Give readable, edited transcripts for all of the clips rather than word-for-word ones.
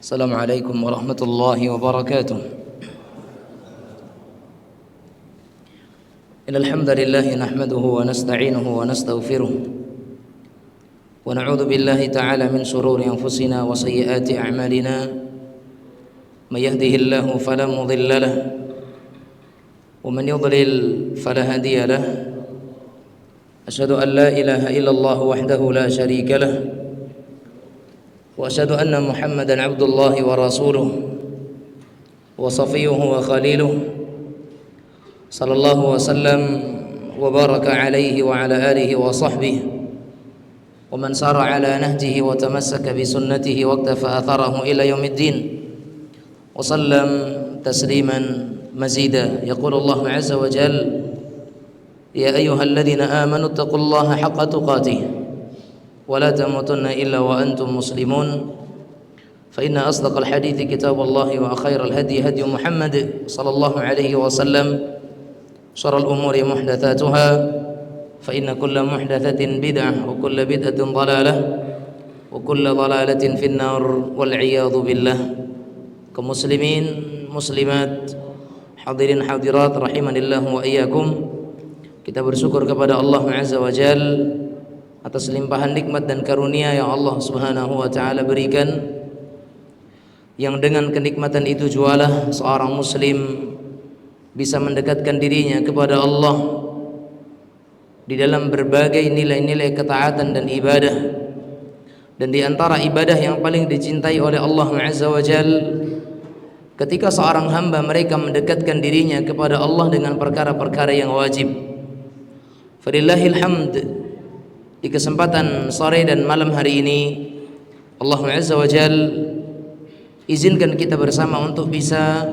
Assalamualaikum warahmatullahi wabarakatuh. Innal hamdalillah nahmaduhu wa nasta'inuhu wa nastaghfiruh wa na'udzu billahi ta'ala min shururi anfusina wa sayyiati a'malina. May yahdihillahu fala mudilla lahu wa man yudlil fala hadiya lahu. Asyhadu an la ilaha illallah wahdahu la syarika lahu وأشهد أن محمدًا عبد الله ورسوله وصفيه وخليله صلى الله وسلم وبارك عليه وعلى آله وصحبه ومن سار على نهجه وتمسك بسنته واقتفى أثره إلى يوم الدين وسلم تسليمًا مزيدا. يقول الله عز وجل: يا أيها الذين آمنوا اتقوا الله حق تقاته ولا تموتن إلا وأنتم مسلمون فإن أصدق الحديث كتاب الله وخير الهدي هدي محمد صلى الله عليه وسلم شر الأمور محدثاتها فإن كل محدثة بدعة وكل بدعة ضلالة وكل ضلالة في النار والعياذ بالله. Kaum muslimin muslimat, hadirin hadirat rahimanillah wa iyyakum, kita bersyukur kepada Allah Azza wa Jalla atas limpahan nikmat dan karunia yang Allah Subhanahu wa taala berikan, yang dengan kenikmatan itu jualah seorang muslim bisa mendekatkan dirinya kepada Allah di dalam berbagai nilai-nilai ketaatan dan ibadah. Dan di antara ibadah yang paling dicintai oleh Allah Azza wa Jalla, ketika seorang hamba mereka mendekatkan dirinya kepada Allah dengan perkara-perkara yang wajib. Falillahil hamd. Di kesempatan sore dan malam hari ini, Allah Azza wa Jalla izinkan kita bersama untuk bisa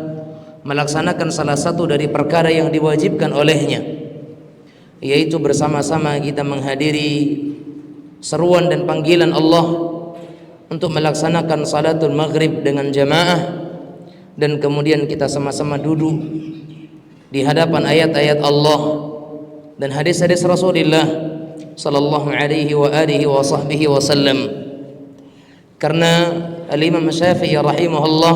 melaksanakan salah satu dari perkara yang diwajibkan olehnya, yaitu bersama-sama kita menghadiri seruan dan panggilan Allah untuk melaksanakan salatul maghrib dengan jamaah, dan kemudian kita sama-sama duduk di hadapan ayat-ayat Allah dan hadis-hadis Rasulullah sallallahu alaihi wa alihi wa sahbihi wa sallam. Karena Al-Imam Syafi'i rahimahullah,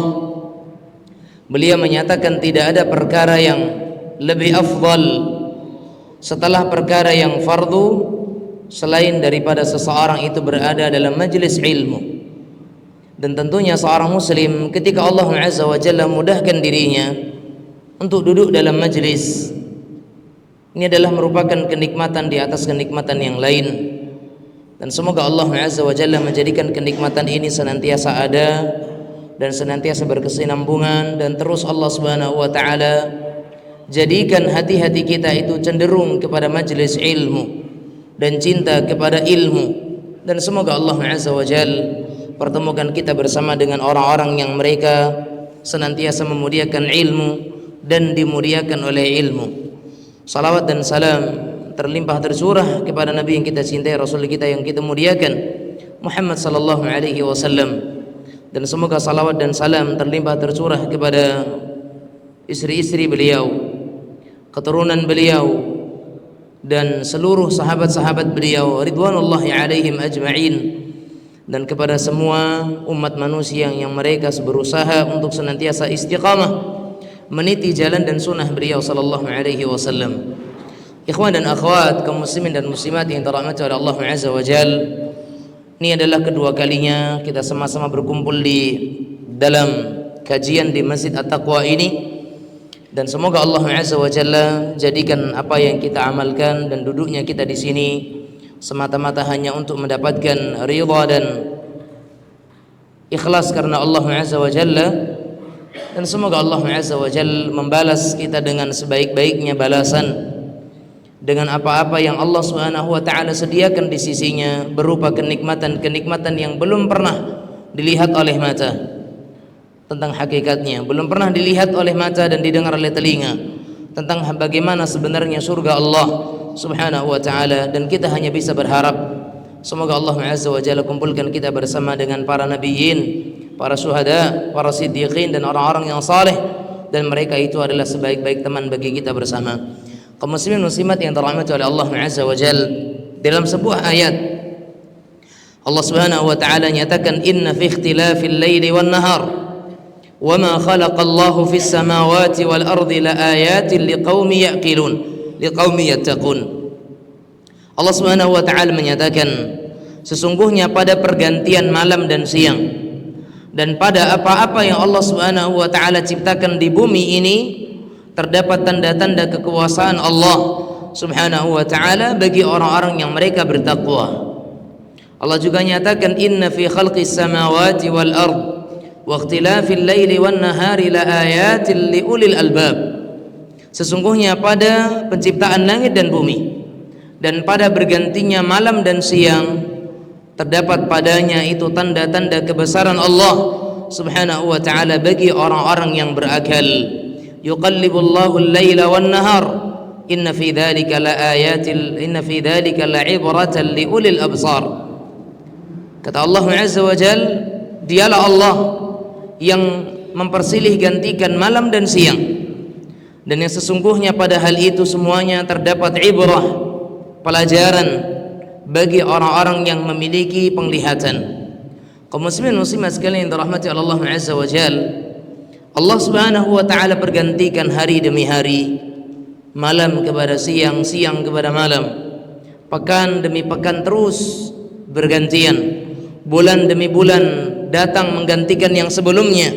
beliau menyatakan tidak ada perkara yang lebih afdal setelah perkara yang fardu selain daripada seseorang itu berada dalam majlis ilmu. Dan tentunya seorang muslim ketika Allah Azza wa Jalla mudahkan dirinya untuk duduk dalam majlis, ini adalah merupakan kenikmatan di atas kenikmatan yang lain. Dan semoga Allah Azza wa Jalla menjadikan kenikmatan ini senantiasa ada dan senantiasa berkesinambungan, dan terus Allah Subhanahu wa taala jadikan hati-hati kita itu cenderung kepada majelis ilmu dan cinta kepada ilmu. Dan semoga Allah Azza wa Jalla pertemukan kita bersama dengan orang-orang yang mereka senantiasa memuliakan ilmu dan dimuliakan oleh ilmu. Salawat dan salam terlimpah tercurah kepada Nabi yang kita cintai, Rasul kita yang kita muliakan, Muhammad sallallahu alaihi wasallam. Dan semoga salawat dan salam terlimpah tercurah kepada istri-istri beliau, keturunan beliau, dan seluruh sahabat-sahabat beliau ridwanullahi alaihim ajma'in, dan kepada semua umat manusia yang mereka berusaha untuk senantiasa istiqamah meniti jalan dan sunnah beliau sallallahu alaihi wasallam. Ikhwan dan akhwat, kaum muslimin dan muslimat yang dirahmati oleh Allah Azza wa Jalla, ini adalah kedua kalinya kita sama-sama berkumpul di dalam kajian di Masjid At-Taqwa ini, dan semoga Allah Azza wa Jalla jadikan apa yang kita amalkan dan duduknya kita di sini semata-mata hanya untuk mendapatkan ridha dan ikhlas karena Allah Azza wa Jalla. Dan semoga Allah Azza wa Jalla membalas kita dengan sebaik-baiknya balasan, dengan apa-apa yang Allah Subhanahu wa taala sediakan di sisinya berupa kenikmatan-kenikmatan yang belum pernah dilihat oleh mata, tentang hakikatnya belum pernah dilihat oleh mata dan didengar oleh telinga, tentang bagaimana sebenarnya surga Allah Subhanahu wa taala. Dan kita hanya bisa berharap semoga Allah Azza wa Jalla kumpulkan kita bersama dengan para nabiyin, para syuhada, para siddiqin, dan orang-orang yang saleh, dan mereka itu adalah sebaik-baik teman bagi kita bersama. Kaum muslimin muslimat yang dirahmati oleh Allah Azza wa Jalla, dalam sebuah ayat Allah Subhanahu wa taala nyatakan inna fi ikhtilafil laili wan nahar wama khalaqallahu fis samawati wal ardi laayatin liqaumi yaqilun liqaumi yattaqun. Allah Subhanahu wa taala menyatakan sesungguhnya pada pergantian malam dan siang dan pada apa-apa yang Allah Subhanahu wa taala ciptakan di bumi ini terdapat tanda-tanda kekuasaan Allah Subhanahu wa taala bagi orang-orang yang mereka bertakwa. Allah juga nyatakan inna fi khalqis samawati wal ard wa ikhtilafil laili wan nahari laayatin liulil albab. Sesungguhnya pada penciptaan langit dan bumi dan pada bergantinya malam dan siang terdapat padanya itu tanda-tanda kebesaran Allah Subhanahu wa taala bagi orang-orang yang berakal. Yuqallibullahu al-laila wan nahar inna fi dzalika laayatin inna fi dzalika la'ibratan liulil absar. Kata Allah Azza wa Jal, dialah Allah yang mempersilih gantikan malam dan siang, dan yang sesungguhnya pada hal itu semuanya terdapat ibrah, pelajaran bagi orang-orang yang memiliki penglihatan. Kaum muslimin muslimat sekalian yang dirahmati Allah Azza wa Jal, Allah Subhanahu wa taala pergantikan hari demi hari, malam kepada siang, siang kepada malam, pekan demi pekan terus bergantian, bulan demi bulan datang menggantikan yang sebelumnya,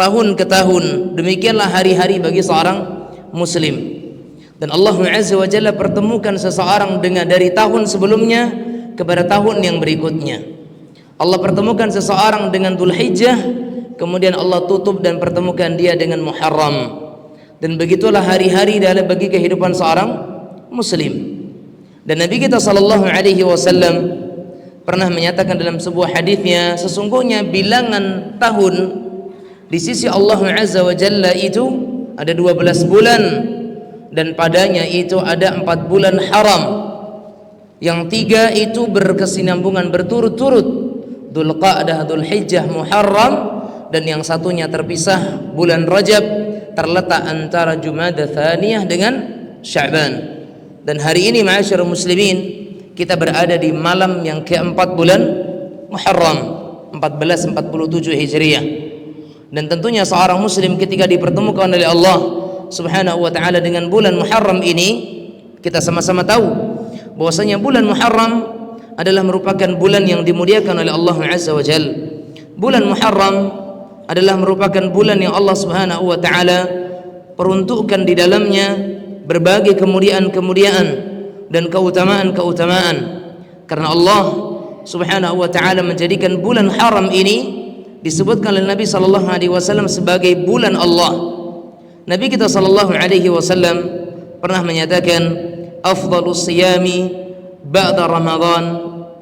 tahun ke tahun. Demikianlah hari-hari bagi seorang muslim. Dan Allah Azza wa Jalla pertemukan seseorang dengan dari tahun sebelumnya kepada tahun yang berikutnya. Allah pertemukan seseorang dengan Dzulhijjah, kemudian Allah tutup dan pertemukan dia dengan Muharram. Dan begitulah hari-hari dalam bagi kehidupan seorang muslim. Dan Nabi kita sallallahu alaihi wasallam pernah menyatakan dalam sebuah hadisnya, sesungguhnya bilangan tahun di sisi Allah Azza wa Jalla itu ada 12 bulan, dan padanya itu ada 4 bulan haram, yang 3 itu berkesinambungan berturut-turut, Dzulqa'dah, Dzulhijjah, Muharram, dan yang satunya terpisah, bulan Rajab, terletak antara Jumada Tsaniyah dengan Sya'ban. Dan hari ini ma'asyiral muslimin, kita berada di malam yang keempat bulan Muharram 1447 Hijriah. Dan tentunya seorang muslim ketika dipertemukan oleh Allah Subhanahu wa taala dengan bulan Muharram ini, kita sama-sama tahu bahwasanya bulan Muharram adalah merupakan bulan yang dimuliakan oleh Allah Azza wa Jalla. Bulan Muharram adalah merupakan bulan yang Allah Subhanahu wa taala peruntukkan di dalamnya berbagai kemuliaan-kemuliaan dan keutamaan-keutamaan, karena Allah Subhanahu wa taala menjadikan bulan haram ini disebutkan oleh Nabi sallallahu alaihi wasallam sebagai bulan Allah. Nabi kita sallallahu alaihi wasallam pernah menyatakan afdhalus siyami ba'da Ramadan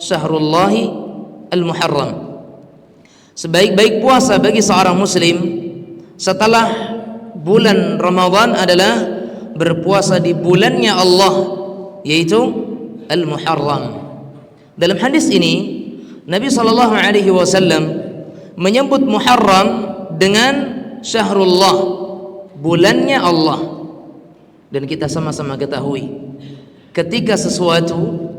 syahrullahi al-Muharram. Sebaik-baik puasa bagi seorang muslim setelah bulan Ramadan adalah berpuasa di bulannya Allah, yaitu Al-Muharram. Dalam hadis ini Nabi sallallahu alaihi wasallam menyebut Muharram dengan Syahrullah, bulannya Allah. Dan kita sama-sama ketahui, ketika sesuatu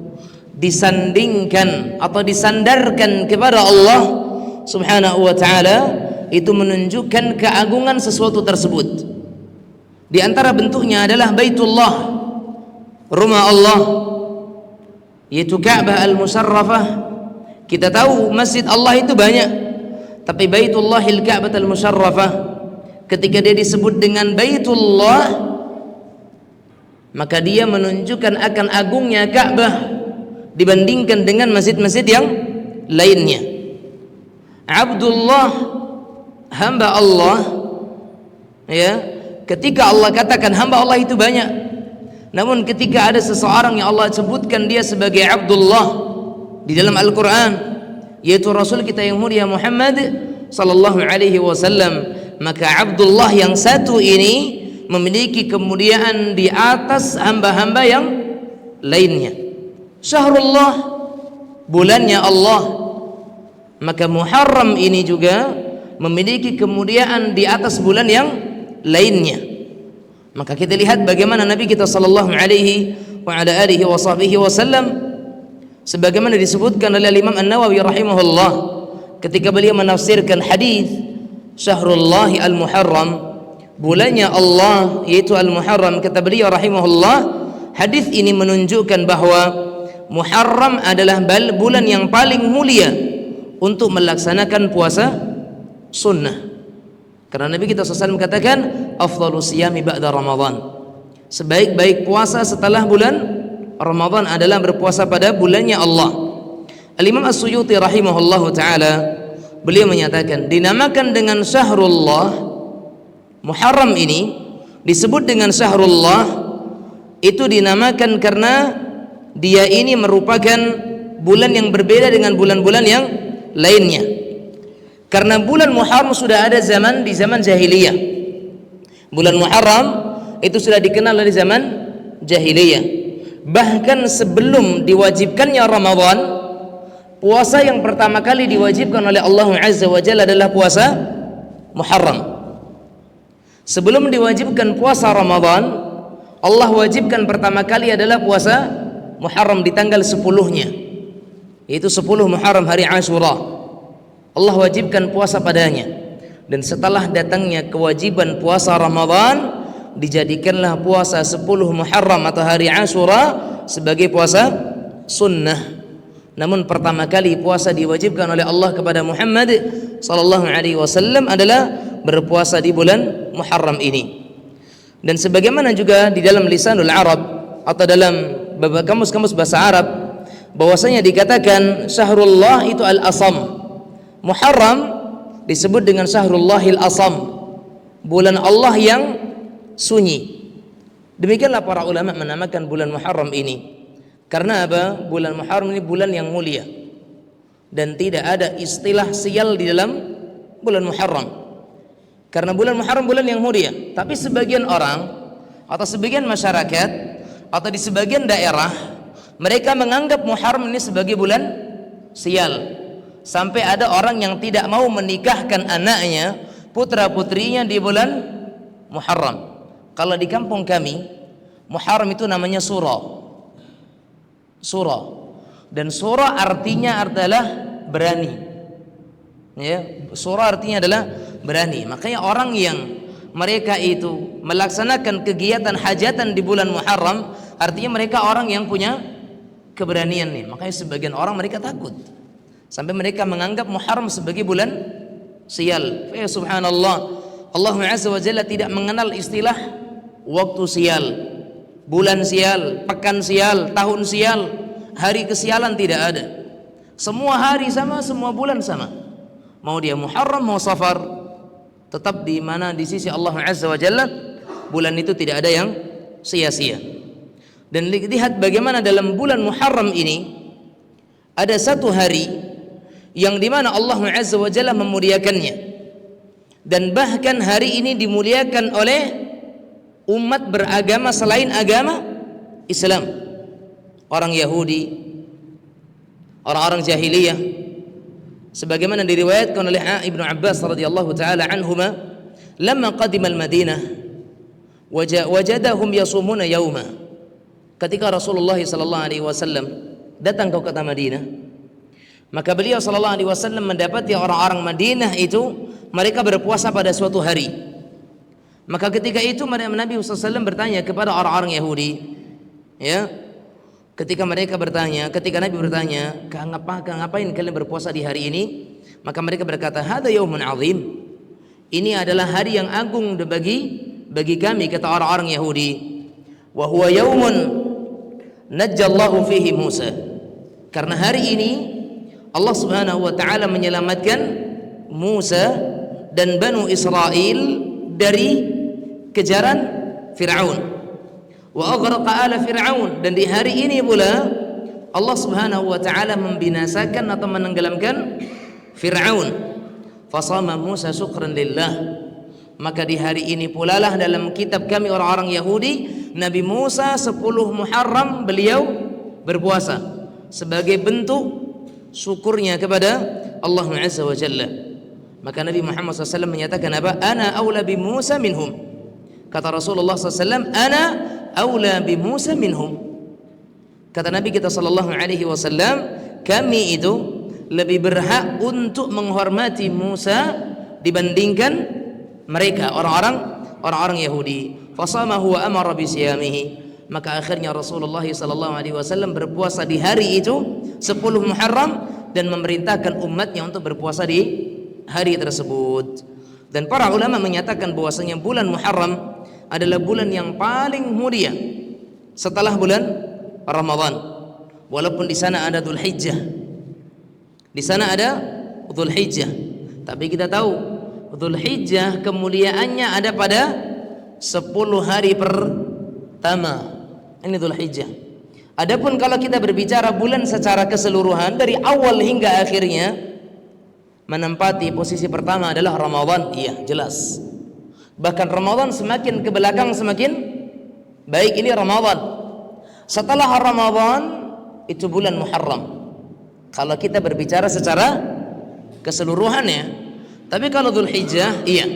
disandingkan atau disandarkan kepada Allah Subhanahu wa taala, itu menunjukkan keagungan sesuatu tersebut. Di antara bentuknya adalah Baitullah, rumah Allah, yaitu Ka'bah al-Musharrafah. Kita tahu masjid Allah itu banyak, tapi Baitullahil Ka'bah al-Musharrafah ketika dia disebut dengan Baitullah, maka dia menunjukkan akan agungnya Ka'bah dibandingkan dengan masjid-masjid yang lainnya. Abdullah, hamba Allah, ya, ketika Allah katakan hamba Allah itu banyak, namun ketika ada seseorang yang Allah sebutkan dia sebagai Abdullah di dalam Al-Quran, yaitu Rasul kita yang mulia Muhammad sallallahu alaihi wasallam, maka Abdullah yang satu ini memiliki kemuliaan di atas hamba-hamba yang lainnya. Syahrullah, bulannya Allah, maka Muharram ini juga memiliki kemuliaan di atas bulan yang lainnya. Maka kita lihat bagaimana Nabi kita sallallahu alaihi wa ala alihi wa sahbihi wasallam Sebagaimana disebutkan oleh Imam An-Nawawi rahimahullah ketika beliau menafsirkan hadis Syahrullah al-Muharram, bulannya Allah yaitu al-Muharram, kata beliau rahimahullah, hadis ini menunjukkan bahwa Muharram adalah bulan yang paling mulia untuk melaksanakan puasa sunnah. Karena Nabi kita SAW katakan afdhalus siyami ba'da Ramadan, sebaik-baik puasa setelah bulan Ramadan adalah berpuasa pada bulannya Allah. Al-Imam As-Suyuti rahimahullahu ta'ala, beliau menyatakan dinamakan dengan Syahrullah, Muharram ini disebut dengan Syahrullah, itu dinamakan karena dia ini merupakan bulan yang berbeda dengan bulan-bulan yang lainnya. Karena bulan Muharram sudah ada di zaman jahiliyah. Bulan Muharram itu sudah dikenal dari zaman jahiliyah. Bahkan sebelum diwajibkannya Ramadan, puasa yang pertama kali diwajibkan oleh Allah Azza wa Jalla adalah puasa Muharram. Sebelum diwajibkan puasa Ramadan, Allah wajibkan pertama kali adalah puasa Muharram di tanggal 10-nya, yaitu 10 Muharram, hari Ashura. Allah wajibkan puasa padanya. Dan setelah datangnya kewajiban puasa Ramadan, dijadikanlah puasa 10 Muharram atau hari Ashura sebagai puasa sunnah. Namun pertama kali puasa diwajibkan oleh Allah kepada Muhammad sallallahu alaihi wasallam adalah berpuasa di bulan Muharram ini. Dan sebagaimana juga di dalam Lisanul Arab atau dalam kamus-kamus bahasa Arab, bahwasanya dikatakan Syahrullah itu al-Asam. Muharram disebut dengan Syahrullahil Asam, bulan Allah yang sunyi. Demikianlah para ulama menamakan bulan Muharram ini. Karena apa? Bulan Muharram ini bulan yang mulia, dan tidak ada istilah sial di dalam bulan Muharram. Karena bulan Muharram bulan yang mulia. Tapi sebagian orang atau sebagian masyarakat atau di sebagian daerah, mereka menganggap Muharram ini sebagai bulan sial. Sampai ada orang yang tidak mau menikahkan anaknya, putra-putrinya di bulan Muharram. Kalau di kampung kami, Muharram itu namanya Suro. Dan Suro artinya adalah berani. Ya, Suro artinya adalah berani. Makanya orang yang mereka itu melaksanakan kegiatan hajatan di bulan Muharram, artinya mereka orang yang punya keberanian nih. Makanya sebagian orang mereka takut, sampai mereka menganggap Muharram sebagai bulan sial. Ya subhanallah, Allah Azza wa Jalla tidak mengenal istilah waktu sial, bulan sial, pekan sial, tahun sial, hari kesialan tidak ada. Semua hari sama, semua bulan sama. Mau dia Muharram mau Safar, tetap di mana di sisi Allah Azza wa Jalla bulan itu tidak ada yang sia-sia. Dan lihat bagaimana dalam bulan Muharram ini ada satu hari yang dimana Allah Azza wa Jalla memuliakannya, dan bahkan hari ini dimuliakan oleh umat beragama selain agama Islam, orang Yahudi, orang-orang jahiliyah. Sebagaimana diriwayatkan oleh Ibnu Abbas radhiyallahu taala anhuma, lamma qadima al-Madinah wajadahum yasumuna yauma. Ketika Rasulullah sallallahu alaihi wasallam datang ke kota Madinah, maka beliau sallallahu alaihi wasallam mendapati orang-orang Madinah itu mereka berpuasa pada suatu hari. Maka ketika itu Nabi SAW bertanya kepada orang-orang Yahudi, ya, ketika Nabi bertanya, ngapain kalian berpuasa di hari ini? Maka mereka berkata, hadza yaumun azim. Ini adalah hari yang agung bagi kami, kata orang-orang Yahudi. Wa huwa yaumun najjallahu fihi Musa. Karena hari ini Allah Subhanahu wa taala menyelamatkan Musa dan Banu Israel dari kejaran Fir'aun. Wa aghraqa ala Fir'aun, dan di hari ini pula Allah Subhanahu wa taala membinasakan atau menenggelamkan Fir'aun. Fasama Musa syukran lillah. Maka di hari ini pula lah dalam kitab kami orang-orang Yahudi, Nabi Musa 10 Muharram beliau berpuasa sebagai bentuk syukurnya kepada Allah Azza wa Jalla. Maka Nabi Muhammad SAW menyatakan apa? Ana aula bi Musa minhum. Kata Rasulullah SAW, ana aula bi Musa minhum. Kata Nabi kita sallallahu alaihi wasallam, kami itu lebih berhak untuk menghormati Musa dibandingkan mereka orang-orang Yahudi. Fasamahu wa amara bisiyamihi. Maka akhirnya Rasulullah sallallahu alaihi wasallam berpuasa di hari itu 10 Muharram dan memerintahkan umatnya untuk berpuasa di hari tersebut. Dan para ulama menyatakan bahwasanya bulan Muharram adalah bulan yang paling mulia setelah bulan Ramadan. Walaupun di sana ada Dzulhijjah. Di sana ada Dzulhijjah. Tapi kita tahu Dzulhijjah kemuliaannya ada pada 10 hari pertama. Ini Dzulhijjah. Adapun kalau kita berbicara bulan secara keseluruhan dari awal hingga akhirnya, menempati posisi pertama adalah Ramadan. Iya, jelas. Bahkan Ramadan semakin ke belakang semakin baik. Ini Ramadan. Setelah Ramadan itu bulan Muharram. Kalau kita berbicara secara keseluruhannya. Tapi kalau Dzulhijjah, iya.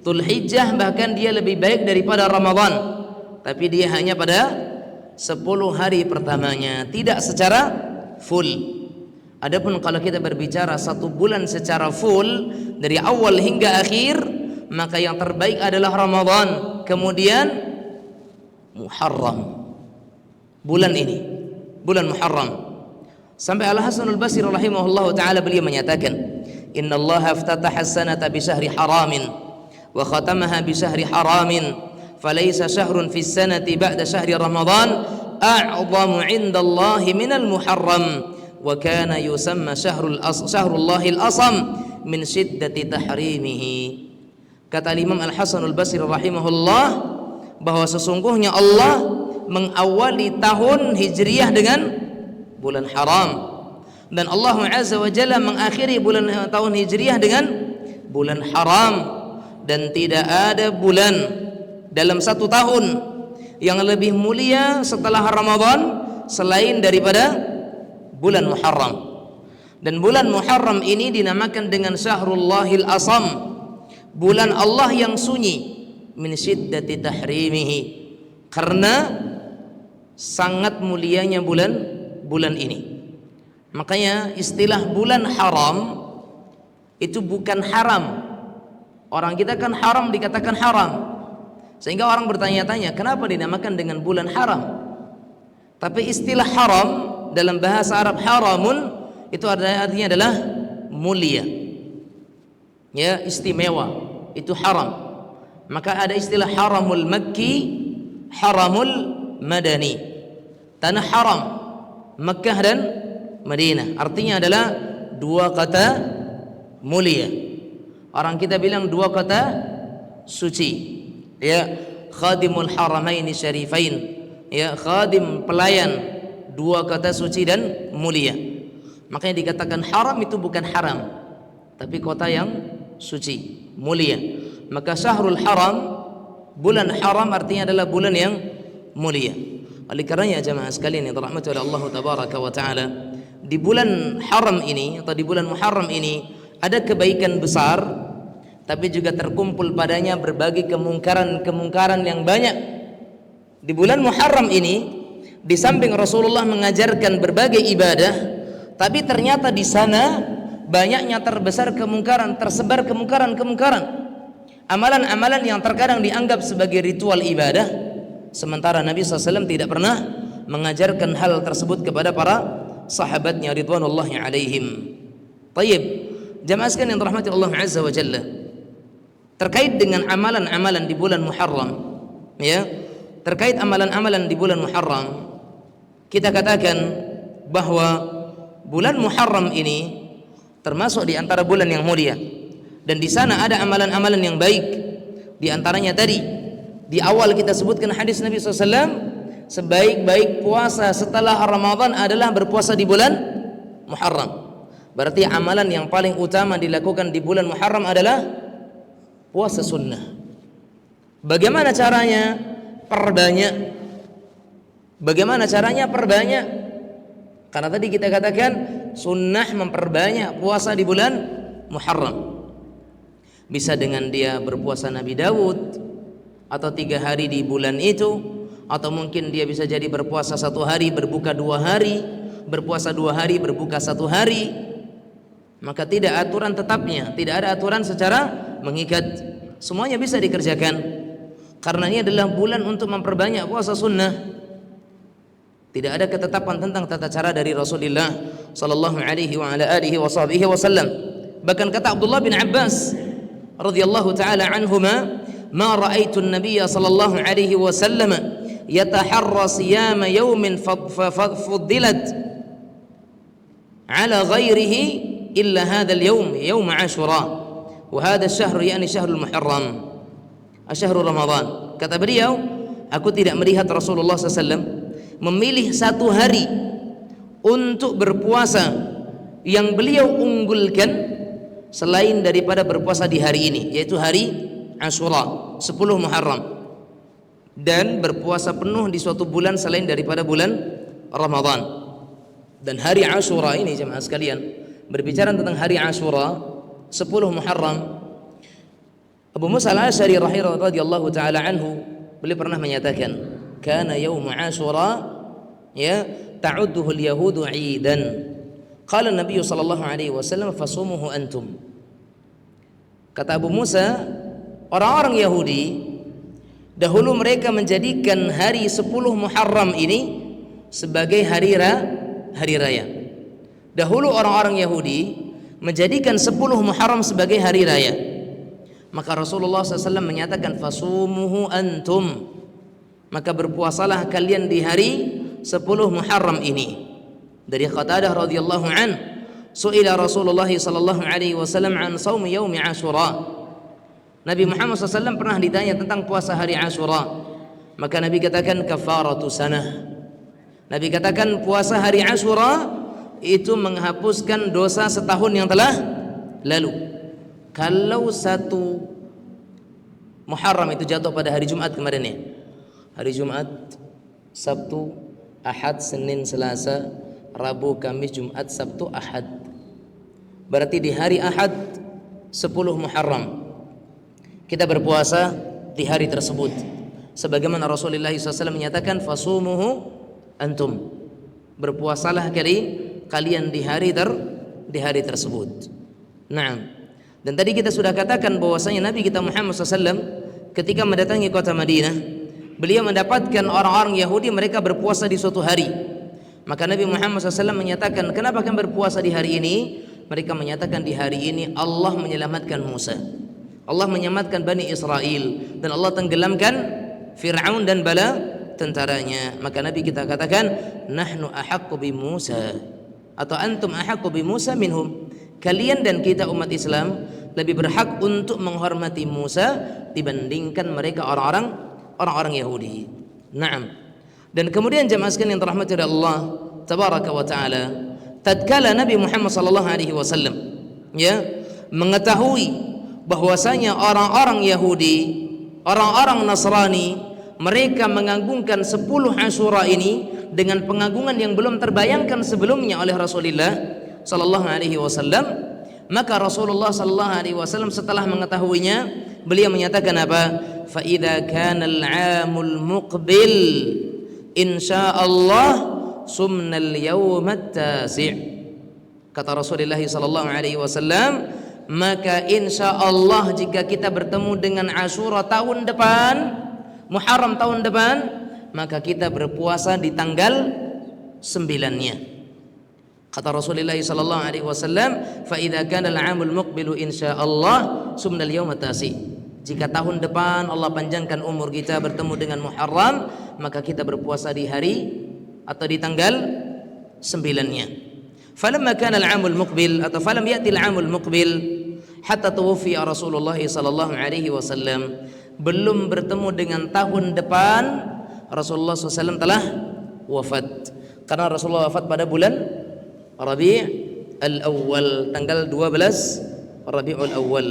Dzulhijjah bahkan dia lebih baik daripada Ramadan. Tapi dia hanya pada 10 hari pertamanya, tidak secara full. Adapun kalau kita berbicara satu bulan secara full dari awal hingga akhir, maka yang terbaik adalah Ramadan, kemudian Muharram. Bulan ini, bulan Muharram. Sampai Al-Hasan Al-Basri rahimahullahu taala beliau menyatakan, "Innallaha iftataha as-sanata bi syahri haramin wa khatamaha bi syahri haramin, falaysa syahrun fi as-sanati ba'da syahri Ramadan a'zamu 'indallahi minal Muharram." Wa kana yusamma syahrullahil asam min shiddati tahrimihi. Kata Imam Al-Hasan Al-Basri rahimahullah bahwa sesungguhnya Allah mengawali tahun Hijriyah dengan bulan haram, dan Allah Azza wa Jalla mengakhiri tahun Hijriyah dengan bulan haram, dan tidak ada bulan dalam satu tahun yang lebih mulia setelah Ramadan selain daripada bulan Muharram. Dan bulan Muharram ini dinamakan dengan Syahrullahil Asam, bulan Allah yang sunyi, min syiddati tahrimihi, karena sangat mulianya bulan ini. Makanya istilah bulan haram itu bukan haram. Orang kita kan haram dikatakan haram, sehingga orang bertanya-tanya kenapa dinamakan dengan bulan haram. Tapi istilah haram dalam bahasa Arab, haramun itu artinya adalah mulia, ya, istimewa, itu haram. Maka ada istilah haramul makki, haramul madani, tanah haram Makkah dan Madinah, artinya adalah dua kata mulia. Orang kita bilang dua kata suci, ya, khadimul haramaini syarifain, ya, khadim, pelayan dua kata suci dan mulia. Makanya dikatakan haram itu bukan haram, tapi kota yang suci, mulia. Maka syahrul haram, bulan haram artinya adalah bulan yang mulia. Oleh karenanya jemaah sekalian yang dirahmati oleh Allah tabaraka wa taala, di bulan haram ini atau di bulan Muharram ini ada kebaikan besar, tapi juga terkumpul padanya berbagai kemungkaran yang banyak. Di bulan Muharram ini di samping Rasulullah mengajarkan berbagai ibadah, tapi ternyata di sana banyaknya tersebar kemungkaran, amalan-amalan yang terkadang dianggap sebagai ritual ibadah, sementara Nabi SAW tidak pernah mengajarkan hal tersebut kepada para sahabatnya ridwanullahi alaihim. Tayyib, jamaah sekalian yang dirahmati Allah Azza wa Jalla, terkait dengan amalan-amalan di bulan Muharram, ya, terkait amalan-amalan di bulan Muharram, kita katakan bahwa bulan Muharram ini termasuk di antara bulan yang mulia, dan di sana ada amalan-amalan yang baik. Di antaranya tadi di awal kita sebutkan hadis Nabi SAW, sebaik-baik puasa setelah Ramadan adalah berpuasa di bulan Muharram. Berarti amalan yang paling utama dilakukan di bulan Muharram adalah puasa sunnah. Bagaimana caranya? Perbanyak. Bagaimana caranya? Perbanyak. Karena tadi kita katakan sunnah memperbanyak puasa di bulan Muharram. Bisa dengan dia berpuasa Nabi Daud, atau 3 hari di bulan itu, atau mungkin dia bisa jadi berpuasa 1 hari, berbuka 2 hari, berpuasa 2 hari, berbuka 1 hari. Maka tidak aturan tetapnya, tidak ada aturan secara mengikat. Semuanya bisa dikerjakan. Karena ini adalah bulan untuk memperbanyak puasa sunnah. Tidak ada ketetapan tentang tata cara dari Rasulullah sallallahu alaihi wa ala alihi wasallam. Bahkan kata Abdullah bin Abbas radhiyallahu taala anhuma, "Ma ra'aitu an-nabiy sallallahu alaihi wasallam yataharra siyama yawmin fuddilat ala ghairihi illa hadha al-yawm, yawm Ashura, wa hadha ash-shahr yani syahrul Muharram, syahrul Ramadan." Kata beliau, aku tidak melihat Rasulullah SAW memilih 1 hari untuk berpuasa yang beliau unggulkan selain daripada berpuasa di hari ini, yaitu hari Ashura 10 Muharram, dan berpuasa penuh di suatu bulan selain daripada bulan Ramadan. Dan hari Ashura ini jemaah sekalian, berbicara tentang hari Ashura 10 Muharram, Abu Musa al-Asy'ari radhiyallahu taala anhu, beliau pernah menyatakan, kana yaum Ashura ya ta'udduhu al-yahudu 'idan. Qala an-nabiy sallallahu alaihi wasallam fasumuhu antum. Kata Abu Musa, orang-orang Yahudi dahulu mereka menjadikan hari 10 Muharram ini sebagai hari raya. Dahulu orang-orang Yahudi menjadikan 10 Muharram sebagai hari raya. Maka Rasulullah SAW menyatakan fasumuhu antum, maka berpuasalah kalian di hari 10 Muharram ini. Dari Qatadah radhiyallahu an, su'ila Rasulullah sallallahu alaihi wasallam an shaum yaum Ashura. Nabi Muhammad SAW pernah ditanya tentang puasa hari Ashura, maka Nabi katakan kafaratu sanah. Nabi katakan puasa hari Ashura itu menghapuskan dosa setahun yang telah lalu. Kalau 1 Muharram itu jatuh pada hari Jumat kemarin ya, hari Jumat, Sabtu, Ahad, Senin, Selasa, Rabu, Kamis, Jumat, Sabtu, Ahad, berarti di hari Ahad 10 Muharram kita berpuasa di hari tersebut, sebagaimana Rasulullah SAW menyatakan fasumuhu antum, berpuasalah kalian di hari tersebut. Nah, dan tadi kita sudah katakan bahwasanya Nabi kita Muhammad SAW ketika mendatangi kota Madinah, beliau mendapatkan orang-orang Yahudi mereka berpuasa di suatu hari. Maka Nabi Muhammad SAW menyatakan, kenapa kalian berpuasa di hari ini? Mereka menyatakan, di hari ini Allah menyelamatkan Musa, Allah menyelamatkan Bani Israel, dan Allah tenggelamkan Fir'aun dan bala tentaranya. Maka Nabi kita katakan, nahnu ahaqqu bi Musa, atau antum ahaqqu bi Musa minhum, kalian dan kita umat Islam lebih berhak untuk menghormati Musa dibandingkan mereka orang-orang Yahudi. Naam. Dan kemudian jemaah sekalian yang dirahmati oleh Allah tabaraka wa taala, tatkala Nabi Muhammad sallallahu alaihi wasallam ya mengetahui bahwasanya orang-orang Yahudi, orang-orang Nasrani, mereka mengagungkan 10 Ashura ini dengan pengagungan yang belum terbayangkan sebelumnya oleh Rasulullah sallallahu alaihi wasallam, maka Rasulullah sallallahu alaihi wasallam setelah mengetahuinya, beliau menyatakan apa? Fa idza kana al-'amul muqbil insyaallah sumna al-yawm at-tasi'. Kata Rasulullah sallallahu alaihi wasallam, maka insyaallah jika kita bertemu dengan Ashura tahun depan, Muharram tahun depan, maka kita berpuasa di tanggal 9-nya. Kata Rasulullah sallallahu alaihi wasallam, fa idza kana al-'amul muqbilu insyaallah sumna al-yawm at-tasi'. Jika tahun depan Allah panjangkan umur kita bertemu dengan Muharram, maka kita berpuasa di hari atau di tanggal 9-nya. Falamma kana al-'amul muqbil atau falam ya'ti al-'amul muqbil hatta tuwfiya Rasulullah sallallahu alaihi wasallam, belum bertemu dengan tahun depan Rasulullah SAW telah wafat. Karena Rasulullah wafat pada bulan Rabi' al-Awwal, tanggal 12 Rabi'ul Awwal.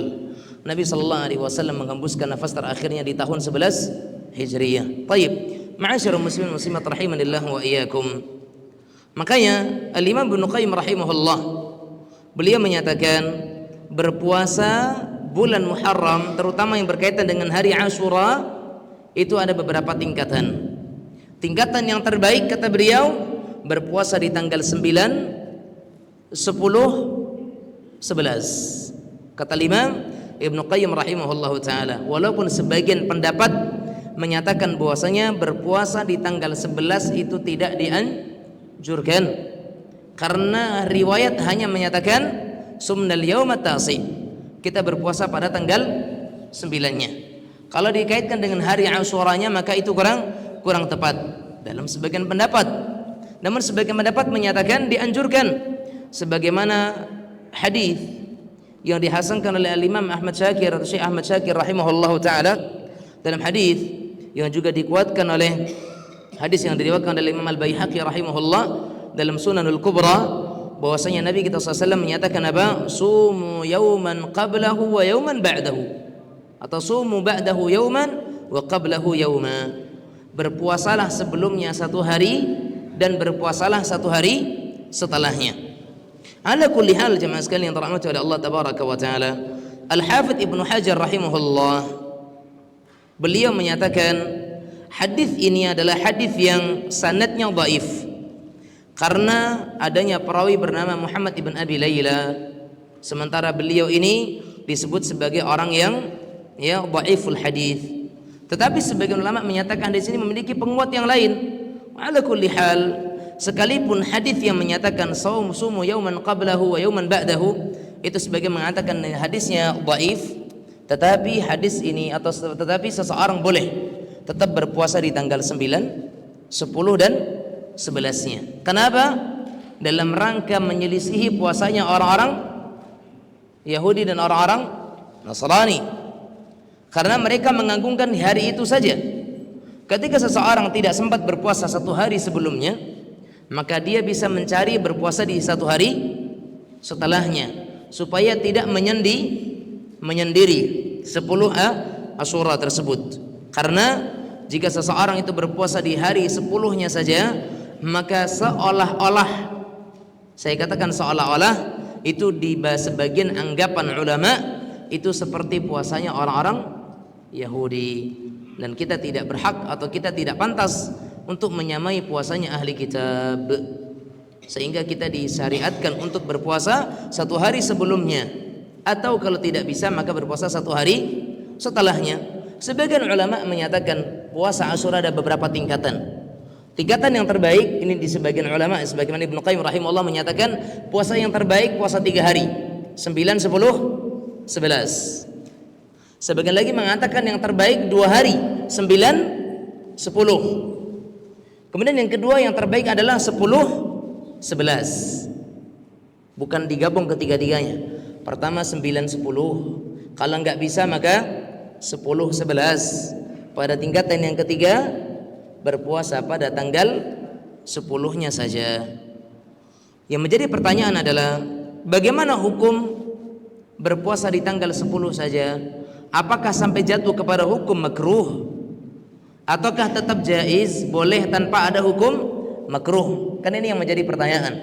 Nabi sallallahu alaihi wasallam menghembuskan nafas terakhirnya di tahun 11 Hijriyah. Baik, ma'asyiral muslimin muslimat rahimanillah wa iyyakum. Makanya Al-Imam Ibnu Qayyim rahimahullah, beliau menyatakan berpuasa bulan Muharram terutama yang berkaitan dengan hari Ashura itu ada beberapa tingkatan. Tingkatan yang terbaik kata beliau berpuasa di tanggal 9, 10, 11. Kata Imam Ibnu Qayyim rahimahullahu taala, walaupun sebagian pendapat menyatakan bahwasanya berpuasa di tanggal 11 itu tidak dianjurkan, karena riwayat hanya menyatakan sumnal yauma tasi, kita berpuasa pada tanggal 9-nya. Kalau dikaitkan dengan hari Asyuranya maka itu kurang tepat dalam sebagian pendapat. Namun sebagian pendapat menyatakan dianjurkan, sebagaimana hadis yang dihasankan oleh Imam Ahmad Syakir atau Syekh Ahmad Syakir rahimahullahu taala dalam hadis yang juga dikuatkan oleh hadis yang diriwayatkan oleh Imam Al-Baihaqi rahimahullah dalam Sunanul Kubra, bahwasanya Nabi kita SAW menyatakan apa? Sumu yauman qablahu wa yauman ba'dahu, atau sumu ba'dahu yauman wa qablahu yauma. Berpuasalah sebelumnya satu hari dan berpuasalah satu hari setelahnya. Ala kulli hal jemaah sekalian yang dirahmati oleh Allah tabaraka wa taala, Al-Hafidz Ibnu Hajar rahimahullah beliau menyatakan hadis ini adalah hadis yang sanadnya dhaif karena adanya perawi bernama Muhammad ibn Abi Layla, sementara beliau ini disebut sebagai orang yang dhaiful hadis. Tetapi sebagian ulama menyatakan di sini memiliki penguat yang lain. Ala kulli hal, sekalipun hadis yang menyatakan sumu yauman qablahu wa yauman ba'dahu itu sebagian mengatakan hadisnya dhaif, tetapi hadis ini tetapi seseorang boleh tetap berpuasa di tanggal 9, 10 dan 11-nya. Kenapa? Dalam rangka menyelisihi puasanya orang-orang Yahudi dan orang-orang Nasrani. Karena mereka menganggungkan hari itu saja. Ketika seseorang tidak sempat berpuasa satu hari sebelumnya, maka dia bisa mencari berpuasa di satu hari setelahnya, supaya tidak menyendiri 10 Asyura tersebut. Karena jika seseorang itu berpuasa di hari 10-nya saja, maka saya katakan seolah-olah itu di sebagian anggapan ulama itu seperti puasanya orang-orang Yahudi, dan kita tidak berhak atau kita tidak pantas untuk menyamai puasanya ahli kitab, sehingga kita disyariatkan untuk berpuasa satu hari sebelumnya, atau kalau tidak bisa maka berpuasa satu hari setelahnya. Sebagian ulama menyatakan puasa Asyura ada beberapa tingkatan. Tingkatan yang terbaik ini di sebagian ulama, sebagaimana Ibnu Qayyim rahimahullah menyatakan puasa yang terbaik puasa 3 hari, 9, 10, 11. Sebagian lagi mengatakan yang terbaik 2 hari, 9, 10. Kemudian yang kedua yang terbaik adalah 10, 11. Bukan digabung ketiga-tiganya. Pertama 9, 10. Kalau nggak bisa maka 10, 11. Pada tingkatan yang ketiga berpuasa pada tanggal 10-nya saja. Yang menjadi pertanyaan adalah bagaimana hukum berpuasa di tanggal 10 saja? Apakah sampai jatuh kepada hukum makruh, ataukah tetap jaiz, boleh tanpa ada hukum makruh? Kan ini yang menjadi pertanyaan.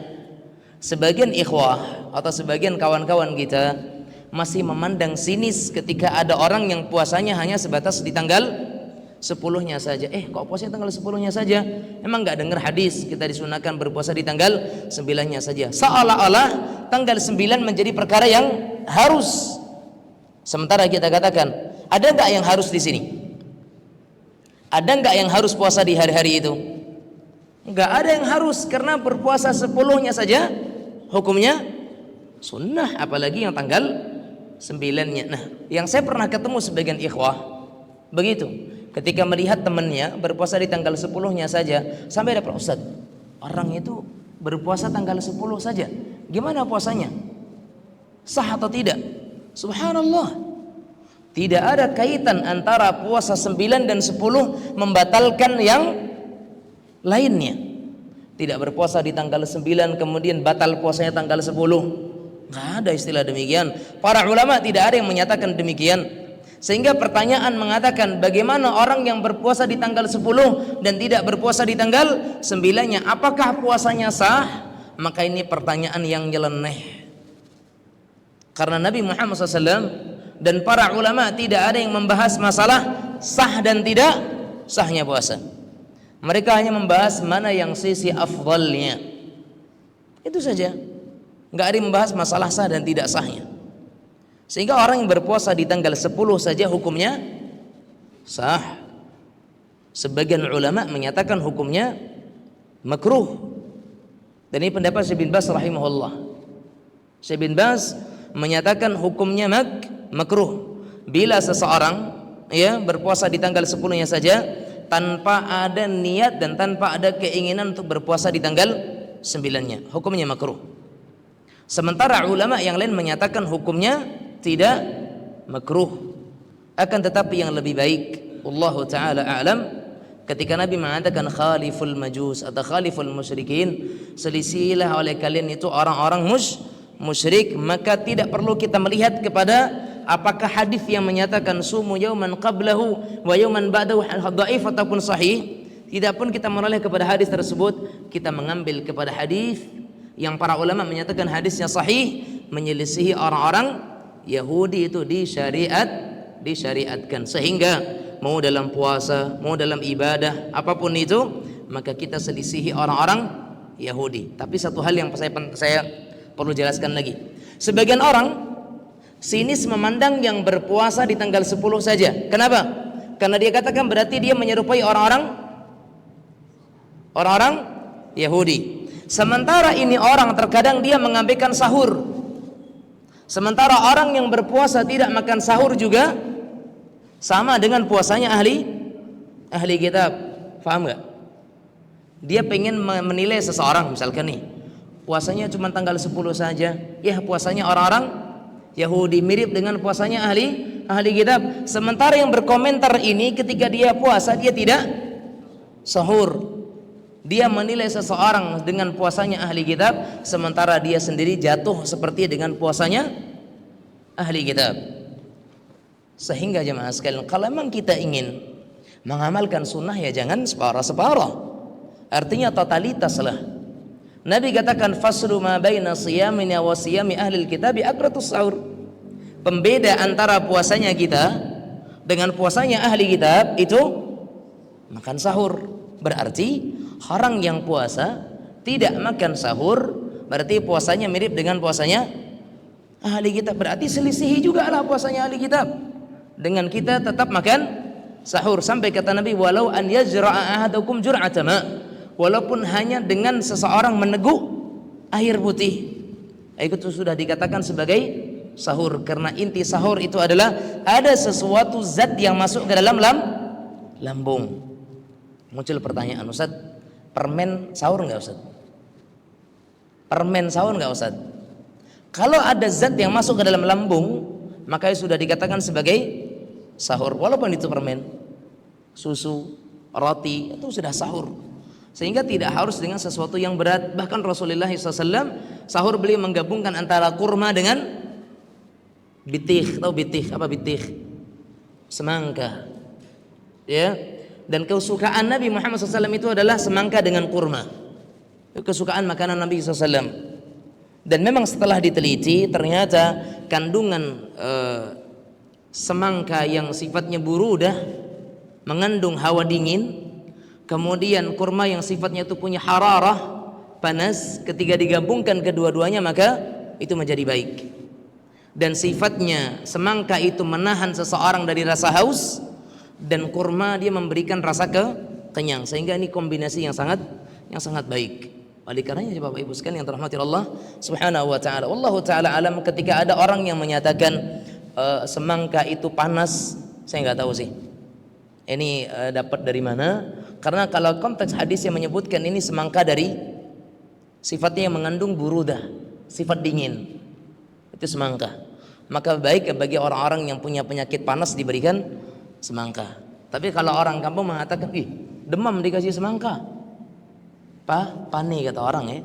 Sebagian ikhwah atau sebagian kawan-kawan kita masih memandang sinis ketika ada orang yang puasanya hanya sebatas di tanggal 10-nya saja. Kok puasanya tanggal 10-nya saja? Emang nggak dengar hadis kita disunahkan berpuasa di tanggal 9-nya saja? Seolah-olah tanggal 9 menjadi perkara yang harus. Sementara kita katakan, ada nggak yang harus di sini? Ada nggak yang harus puasa di hari-hari itu? Nggak ada yang harus, karena berpuasa 10-nya saja hukumnya sunnah, apalagi yang tanggal 9-nya. Nah, yang saya pernah ketemu sebagian ikhwah begitu, ketika melihat temannya berpuasa di tanggal 10-nya saja, sampai ada Ustaz, orang itu berpuasa tanggal 10 saja, gimana puasanya? Sah atau tidak? Subhanallah, tidak ada kaitan antara puasa 9 dan 10 membatalkan yang lainnya. Tidak berpuasa di tanggal 9 kemudian batal puasanya tanggal 10. Nggak ada istilah demikian. Para ulama tidak ada yang menyatakan demikian. Sehingga pertanyaan mengatakan bagaimana orang yang berpuasa di tanggal 10 dan tidak berpuasa di tanggal 9-nya, apakah puasanya sah? Maka ini pertanyaan yang nyeleneh. Karena Nabi Muhammad SAW dan para ulama tidak ada yang membahas masalah sah dan tidak sahnya puasa. Mereka hanya membahas mana yang sisi afdalnya. Itu saja. Enggak ada yang membahas masalah sah dan tidak sahnya. Sehingga orang yang berpuasa di tanggal 10 saja hukumnya sah. Sebagian ulama menyatakan hukumnya makruh. Dan ini pendapat Syekh bin Baz rahimahullah. Syekh bin Baz menyatakan hukumnya makruh bila seseorang berpuasa di tanggal 10-nya saja tanpa ada niat dan tanpa ada keinginan untuk berpuasa di tanggal 9-nya, hukumnya makruh. Sementara ulama yang lain menyatakan hukumnya tidak makruh. Akan tetapi yang lebih baik, wallahu taala a'lam, ketika Nabi mengatakan khaliful majus atau khaliful musyrikin, selisihilah oleh kalian itu orang-orang musyrik, maka tidak perlu kita melihat kepada apakah hadis yang menyatakan sumu yauman qablahu wa yauman ba'dahu dhaif ataupun sahih. Tidak pun kita menoleh kepada hadis tersebut, kita mengambil kepada hadis yang para ulama menyatakan hadisnya sahih, menyelisihi orang-orang Yahudi itu disyariatkan. Sehingga mau dalam puasa, mau dalam ibadah, apapun itu, maka kita selisihi orang-orang Yahudi. Tapi satu hal yang saya perlu jelaskan lagi. Sebagian orang sinis memandang yang berpuasa di tanggal 10 saja. Kenapa? Karena dia katakan berarti dia menyerupai orang-orang Yahudi. Sementara ini orang terkadang dia mengabaikan sahur. Sementara orang yang berpuasa tidak makan sahur juga sama dengan puasanya ahli kitab. Paham nggak? Dia pengen menilai seseorang, misalkan nih, puasanya cuma tanggal 10 saja. Ya, puasanya orang-orang Yahudi mirip dengan puasanya ahli kitab. Sementara yang berkomentar ini ketika dia puasa dia tidak sahur. Dia menilai seseorang dengan puasanya ahli kitab, sementara dia sendiri jatuh seperti dengan puasanya ahli kitab. Sehingga jemaah sekalian, kalau memang kita ingin mengamalkan sunnah ya jangan separuh-separuh. Artinya totalitas lah. Nabi katakan faslu ma baina siyamina wa siyami ahli kitab akratus sahur. Pembeda antara puasanya kita dengan puasanya ahli kitab itu makan sahur. Berarti orang yang puasa tidak makan sahur berarti puasanya mirip dengan puasanya ahli kitab. Berarti selisihi juga lah puasanya ahli kitab dengan kita tetap makan sahur. Sampai kata Nabi, walau an yajra'a ahadukum jur'atan ma, walaupun hanya dengan seseorang meneguk air putih, itu sudah dikatakan sebagai sahur. Karena inti sahur itu adalah ada sesuatu zat yang masuk ke dalam lambung. Muncul pertanyaan, Ustaz, permen sahur nggak Ustaz? Permen sahur nggak Ustaz? Kalau ada zat yang masuk ke dalam lambung, maka sudah dikatakan sebagai sahur. Walaupun itu permen, susu, roti, itu sudah sahur. Sehingga tidak harus dengan sesuatu yang berat. Bahkan Rasulullah SAW sahur beliau menggabungkan antara kurma dengan bitih. Tahu bitih? Apa bitih? Semangka. Ya. Dan kesukaan Nabi Muhammad SAW itu adalah semangka dengan kurma. Itu kesukaan makanan Nabi SAW. Dan memang setelah diteliti ternyata kandungan semangka yang sifatnya burudah mengandung hawa dingin, kemudian kurma yang sifatnya itu punya hararah, panas, ketika digabungkan kedua-duanya maka itu menjadi baik. Dan sifatnya semangka itu menahan seseorang dari rasa haus, dan kurma dia memberikan rasa kenyang, sehingga ini kombinasi yang sangat baik. Oleh karenanya Bapak Ibu sekalian yang dirahmati Allah Subhanahu wa taala, wallahu taala alam, ketika ada orang yang menyatakan semangka itu panas, saya nggak tahu sih ini dapat dari mana, karena kalau konteks hadis yang menyebutkan ini semangka dari sifatnya yang mengandung burudah, sifat dingin, itu semangka, maka baik bagi orang-orang yang punya penyakit panas diberikan semangka. Tapi kalau orang kampung mengatakan, demam dikasih semangka, pani kata orang ya.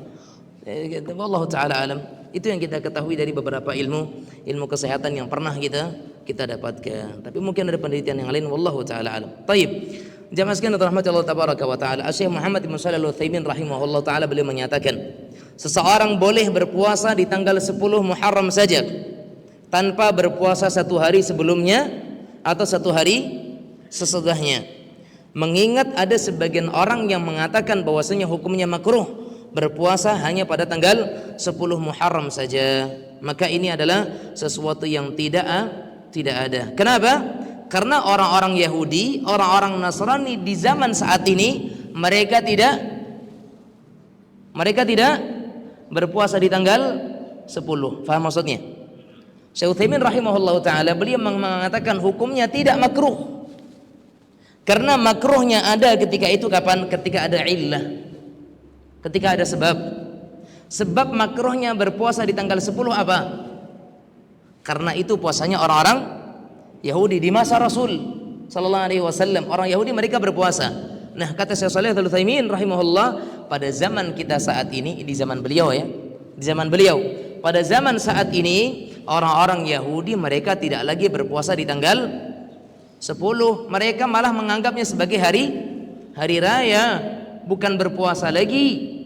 Allah taala alam. Itu yang kita ketahui dari beberapa ilmu kesehatan yang pernah kita dapatkan. Tapi mungkin ada penelitian yang lain, wallahu taala alam. Baik. Jamaah sekalian rahmati Allah tabaraka wa taala. Syekh Muhammad bin Shalih Al-Utsaimin rahimahullah taala beliau menyatakan, seseorang boleh berpuasa di tanggal 10 Muharram saja tanpa berpuasa satu hari sebelumnya atau satu hari sesudahnya. Mengingat ada sebagian orang yang mengatakan bahwasanya hukumnya makruh berpuasa hanya pada tanggal 10 Muharram saja. Maka ini adalah sesuatu yang tidak ada. Kenapa? Karena orang-orang Yahudi, orang-orang Nasrani di zaman saat ini mereka tidak berpuasa di tanggal 10. Faham maksudnya? Syekh Utsaimin rahimahullahu taala beliau mengatakan hukumnya tidak makruh. Karena makruhnya ada ketika itu kapan? Ketika ada illah. Ketika ada sebab. Sebab makruhnya berpuasa di tanggal 10 apa? Karena itu puasanya orang-orang Yahudi di masa Rasul sallallahu alaihi wasallam. Orang Yahudi mereka berpuasa. Nah, kata Syekh Shalih Al Utsaimin rahimahullah, pada zaman kita saat ini, di zaman beliau ya, di zaman beliau, pada zaman saat ini orang-orang Yahudi mereka tidak lagi berpuasa di tanggal 10. Mereka malah menganggapnya sebagai hari raya, bukan berpuasa lagi.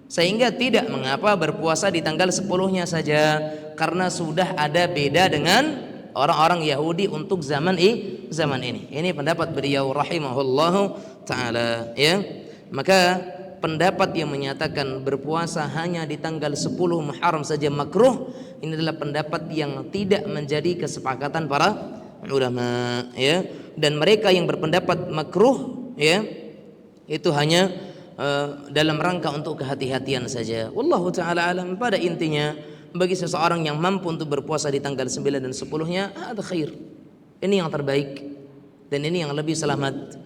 Sehingga tidak mengapa berpuasa di tanggal 10-nya saja, karena sudah ada beda dengan orang-orang Yahudi untuk zaman ini. Ini pendapat beliau rahimahullahu taala ya. Maka pendapat yang menyatakan berpuasa hanya di tanggal 10 Muharram saja makruh, ini adalah pendapat yang tidak menjadi kesepakatan para ulama ya. Dan mereka yang berpendapat makruh ya, itu hanya dalam rangka untuk kehati-hatian saja. Wallahu taala alam. Pada intinya bagi seseorang yang mampu untuk berpuasa di tanggal 9 dan 10-nya ada khair. Ini yang terbaik dan ini yang lebih selamat.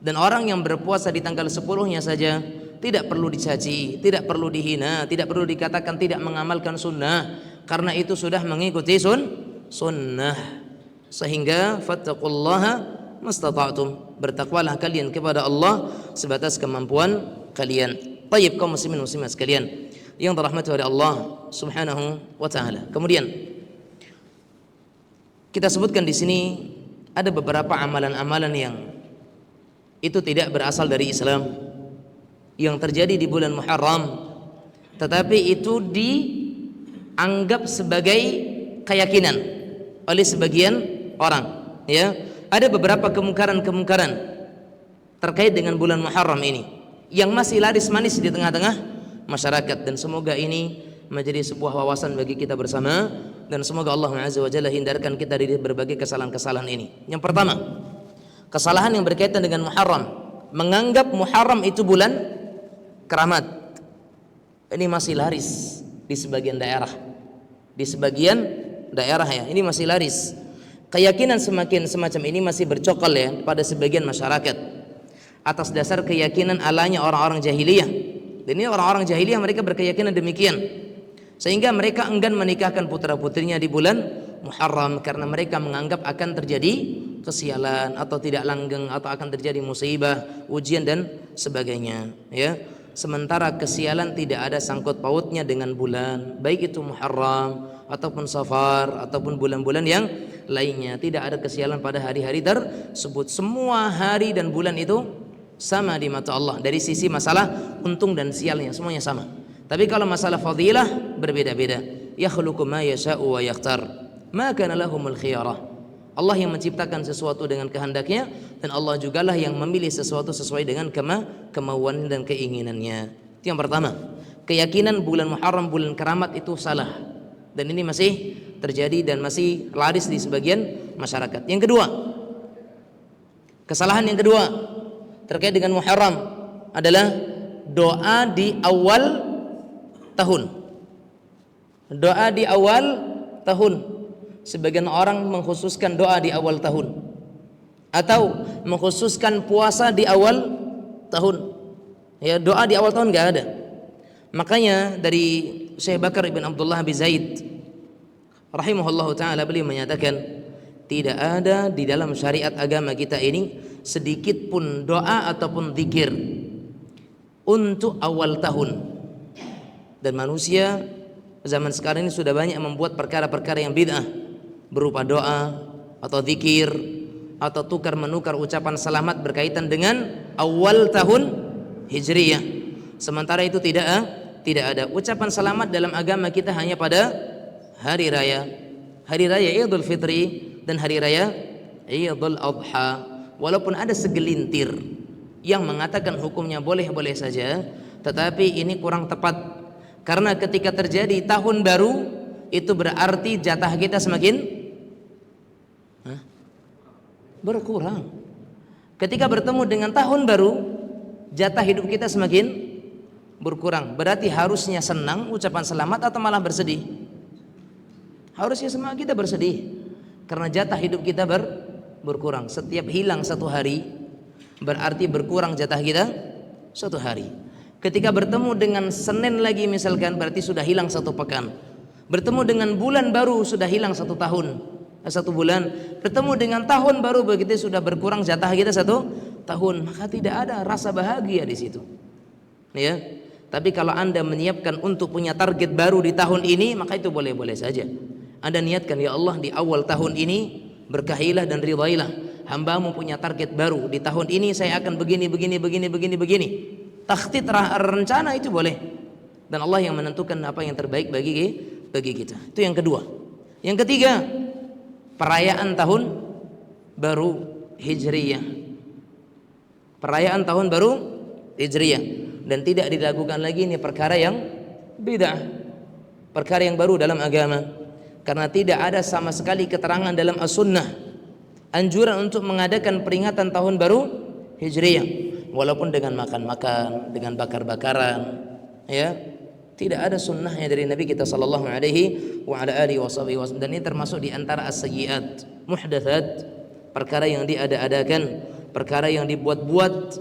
Dan orang yang berpuasa di tanggal 10-nya saja tidak perlu dicaci, tidak perlu dihina, tidak perlu dikatakan tidak mengamalkan sunnah, karena itu sudah mengikuti sunnah. Sehingga fattaqullaha mastata'tum, bertakwalah kalian kepada Allah sebatas kemampuan kalian. Tayyib kaum muslimin muslimat sekalian yang dirahmati oleh Allah Subhanahu wa taala. Kemudian kita sebutkan di sini ada beberapa amalan-amalan yang itu tidak berasal dari Islam yang terjadi di bulan Muharram, tetapi itu dianggap sebagai keyakinan oleh sebagian orang ya. Ada beberapa kemungkaran-kemungkaran terkait dengan bulan Muharram ini yang masih laris manis di tengah-tengah masyarakat, dan semoga ini menjadi sebuah wawasan bagi kita bersama, dan semoga Allah Azza wa Jalla hindarkan kita dari berbagai kesalahan-kesalahan ini. Yang pertama, kesalahan yang berkaitan dengan Muharram, menganggap Muharram itu bulan keramat. Ini masih laris di sebagian daerah. Di sebagian daerah ya, ini masih laris. Keyakinan semacam ini masih bercokol ya pada sebagian masyarakat atas dasar keyakinan alanya orang-orang jahiliyah. Dan ini orang-orang jahiliyah mereka berkeyakinan demikian, sehingga mereka enggan menikahkan putra-putrinya di bulan Muharram karena mereka menganggap akan terjadi kesialan atau tidak langgeng atau akan terjadi musibah, ujian dan sebagainya ya. Sementara kesialan tidak ada sangkut pautnya dengan bulan, baik itu Muharram ataupun Safar ataupun bulan-bulan yang lainnya. Tidak ada kesialan pada hari-hari tersebut. Semua hari dan bulan itu sama di mata Allah dari sisi masalah untung dan sialnya, semuanya sama. Tapi kalau masalah fadilah berbeda-beda. Yakhluqu ma yasha'u wa yakhtar, ma kana lahumul khiyarah. Allah yang menciptakan sesuatu dengan kehendaknya, dan Allah jugalah yang memilih sesuatu sesuai dengan kemauan dan keinginannya. Itu yang pertama. Keyakinan bulan Muharram bulan keramat itu salah, dan ini masih terjadi dan masih laris di sebagian masyarakat. Yang kedua, kesalahan yang kedua terkait dengan Muharram adalah doa di awal tahun. Doa di awal tahun. Sebagian orang mengkhususkan doa di awal tahun atau mengkhususkan puasa di awal tahun. Ya, doa di awal tahun enggak ada. Makanya dari Syekh Bakar ibn Abdullah bin Zaid rahimahullahu taala beliau menyatakan tidak ada di dalam syariat agama kita ini sedikit pun doa ataupun zikir untuk awal tahun. Dan manusia zaman sekarang ini sudah banyak membuat perkara-perkara yang bid'ah berupa doa atau zikir atau tukar menukar ucapan selamat berkaitan dengan awal tahun Hijriyah. Sementara itu tidak ada ucapan selamat dalam agama kita hanya pada hari raya Idul Fitri dan hari raya Idul Adha. Walaupun ada segelintir yang mengatakan hukumnya boleh-boleh saja, tetapi ini kurang tepat. Karena ketika terjadi tahun baru, itu berarti jatah kita semakin berkurang. Ketika bertemu dengan tahun baru, jatah hidup kita semakin berkurang. Berarti harusnya senang, ucapan selamat, atau malah bersedih? Harusnya semua kita bersedih, karena jatah hidup kita berkurang. Setiap hilang satu hari, berarti berkurang jatah kita satu hari. Ketika bertemu dengan Senin lagi misalkan, berarti sudah hilang satu pekan. Bertemu dengan bulan baru, sudah hilang satu tahun, satu bulan. Bertemu dengan tahun baru, begitu sudah berkurang jatah kita satu tahun. Maka tidak ada rasa bahagia di situ, ya. Tapi kalau Anda menyiapkan untuk punya target baru di tahun ini, maka itu boleh-boleh saja. Anda niatkan, ya Allah, di awal tahun ini berkahilah dan ridhailah, hambamu punya target baru di tahun ini, saya akan begini. Takhtid, rencana, itu boleh, dan Allah yang menentukan apa yang terbaik bagi kita. Itu yang kedua. Yang ketiga, perayaan tahun baru Hijriyah. Perayaan tahun baru Hijriyah, dan tidak dilakukan lagi, ini perkara yang bid'ah, perkara yang baru dalam agama, karena tidak ada sama sekali keterangan dalam as-sunnah anjuran untuk mengadakan peringatan tahun baru Hijriyah, walaupun dengan makan-makan, dengan bakar-bakaran, ya. Tidak ada sunnahnya dari Nabi kita sallallahu alaihi wa ala alihi wasallam. Dan ini termasuk di antara as-sayyi'at, muhdatsat, perkara yang diada-adakan, perkara yang dibuat-buat,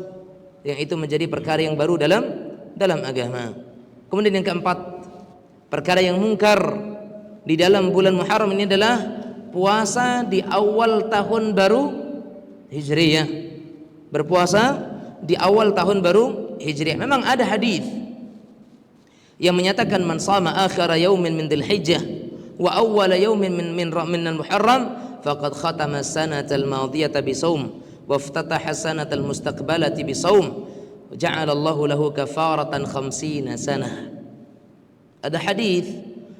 yang itu menjadi perkara yang baru dalam agama. Kemudian yang keempat, perkara yang mungkar di dalam bulan Muharram ini adalah puasa di awal tahun baru Hijriyah. Berpuasa di awal tahun baru Hijriyah. Memang ada hadis yang menyatakan, man shama akhira yaumin min dzulhijjah wa awwala yaumin min al-muharram faqad khatama as-sanata al-madiyata bi shaum wa iftataha as-sanata al-mustaqbalati bi shaum wa ja'ala Allahu lahu kafaratan 50 sanah. Ada hadis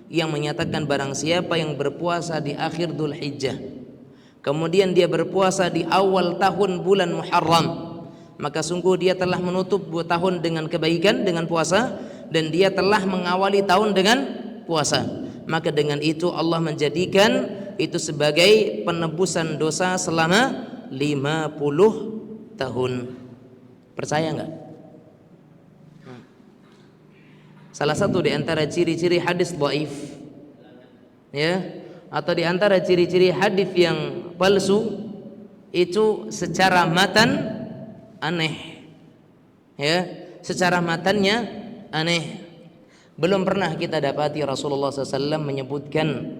yang menyatakan, barang siapa yang berpuasa di akhir Dzulhijjah, kemudian dia berpuasa di awal tahun bulan Muharram, maka sungguh dia telah menutup 2 tahun dengan kebaikan, dengan puasa, dan dia telah mengawali tahun dengan puasa. Maka dengan itu Allah menjadikan itu sebagai penebusan dosa selama 50 tahun. Percaya enggak? Salah satu di antara ciri-ciri hadis dhaif, ya, atau di antara ciri-ciri hadis yang palsu, itu secara matan aneh, ya, secara matannya aneh. Belum pernah kita dapati Rasulullah SAW menyebutkan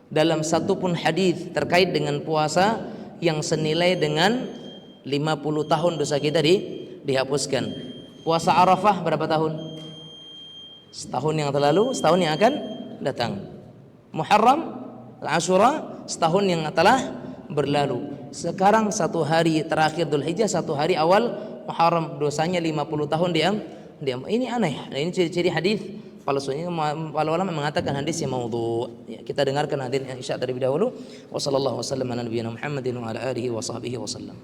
dalam satu pun hadis terkait dengan puasa yang senilai dengan 50 tahun dosa kita dihapuskan. Puasa Arafah berapa tahun? Setahun yang terlalu, setahun yang akan datang. Muharram, Asyura, setahun yang telah berlalu. Sekarang satu hari terakhir Dzulhijjah, satu hari awal Muharram, dosanya 50 tahun diam. Ini aneh. Nah, ini ciri-ciri hadis palsunya. Para ulama mengatakan hadis yang maudhu. Ya, kita dengarkan hadis yang isya terlebih dahulu. Wassallallahu wasallam ala nabiyina Muhammadin wa ala alihi wa sahbihi wasallam.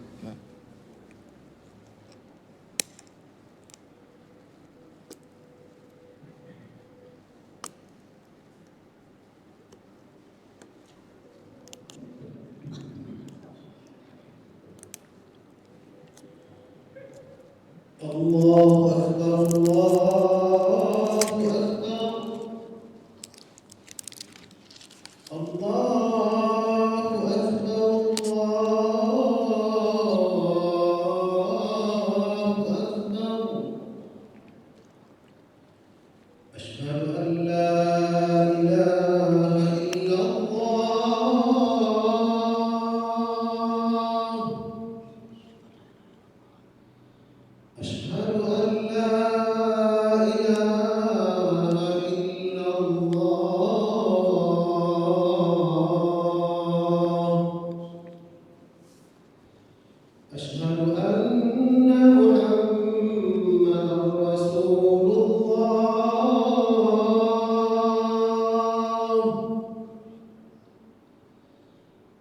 Allahu Akbar, Allahu Akbar, Allahu Akbar, Allahu Akbar. Asyhadu an la ilaha illallah. Asyhadu an la ilaha illallah. Asyhadu anna Muhammadar Rasulullah.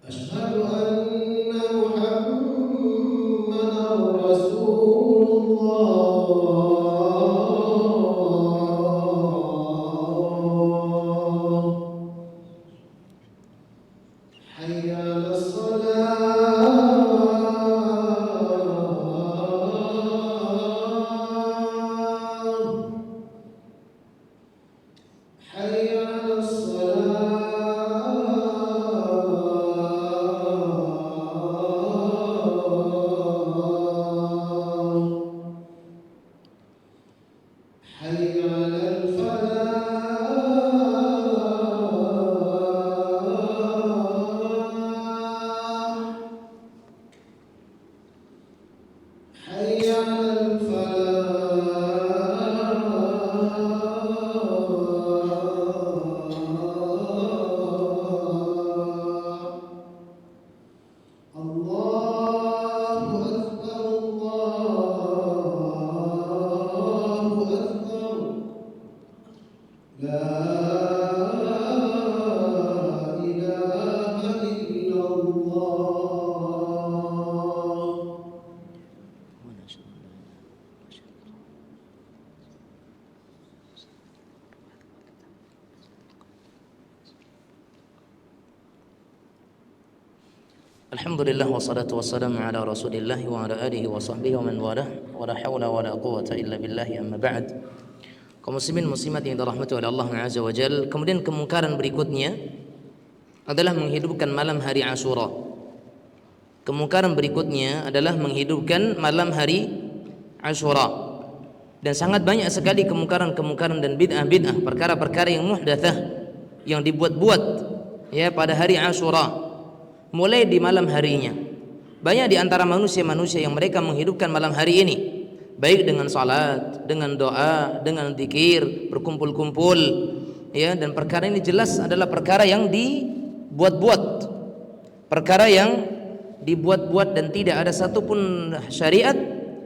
Asyhadu anna Muhammadar Rasulullah. Alhamdulillah wassalatu wassalamu ala Rasulillah wa ala alihi wa sahbihi wa man walah wa la haula wa la quwwata illa billahi amma ba'd. Kaum muslimin muslimat yang dirahmati oleh Allah Azza wa Jalla, kemudian kemungkaran berikutnya adalah menghidupkan malam hari Asyura. Kemungkaran berikutnya adalah menghidupkan malam hari Asyura. Dan sangat banyak sekali kemungkaran-kemungkaran dan bid'ah-bid'ah, perkara-perkara yang muhdatsah yang dibuat-buat ya pada hari Asyura. Mulai di malam harinya, banyak di antara manusia-manusia yang mereka menghidupkan malam hari ini, baik dengan salat, dengan doa, dengan zikir, berkumpul-kumpul, ya. Dan perkara ini jelas adalah perkara yang dibuat-buat, perkara yang dibuat-buat dan tidak ada satupun syariat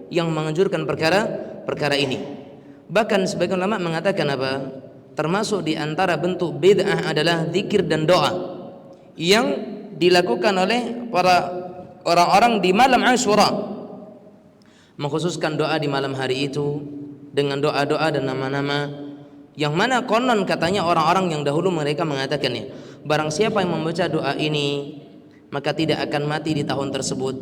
yang menganjurkan perkara ini. Bahkan sebagian ulama mengatakan apa? Termasuk di antara bentuk bid'ah adalah zikir dan doa yang dilakukan oleh para orang-orang di malam Asyura, mengkhususkan doa di malam hari itu dengan doa-doa dan nama-nama yang mana konon katanya orang-orang yang dahulu mereka mengatakannya, barang siapa yang membaca doa ini maka tidak akan mati di tahun tersebut.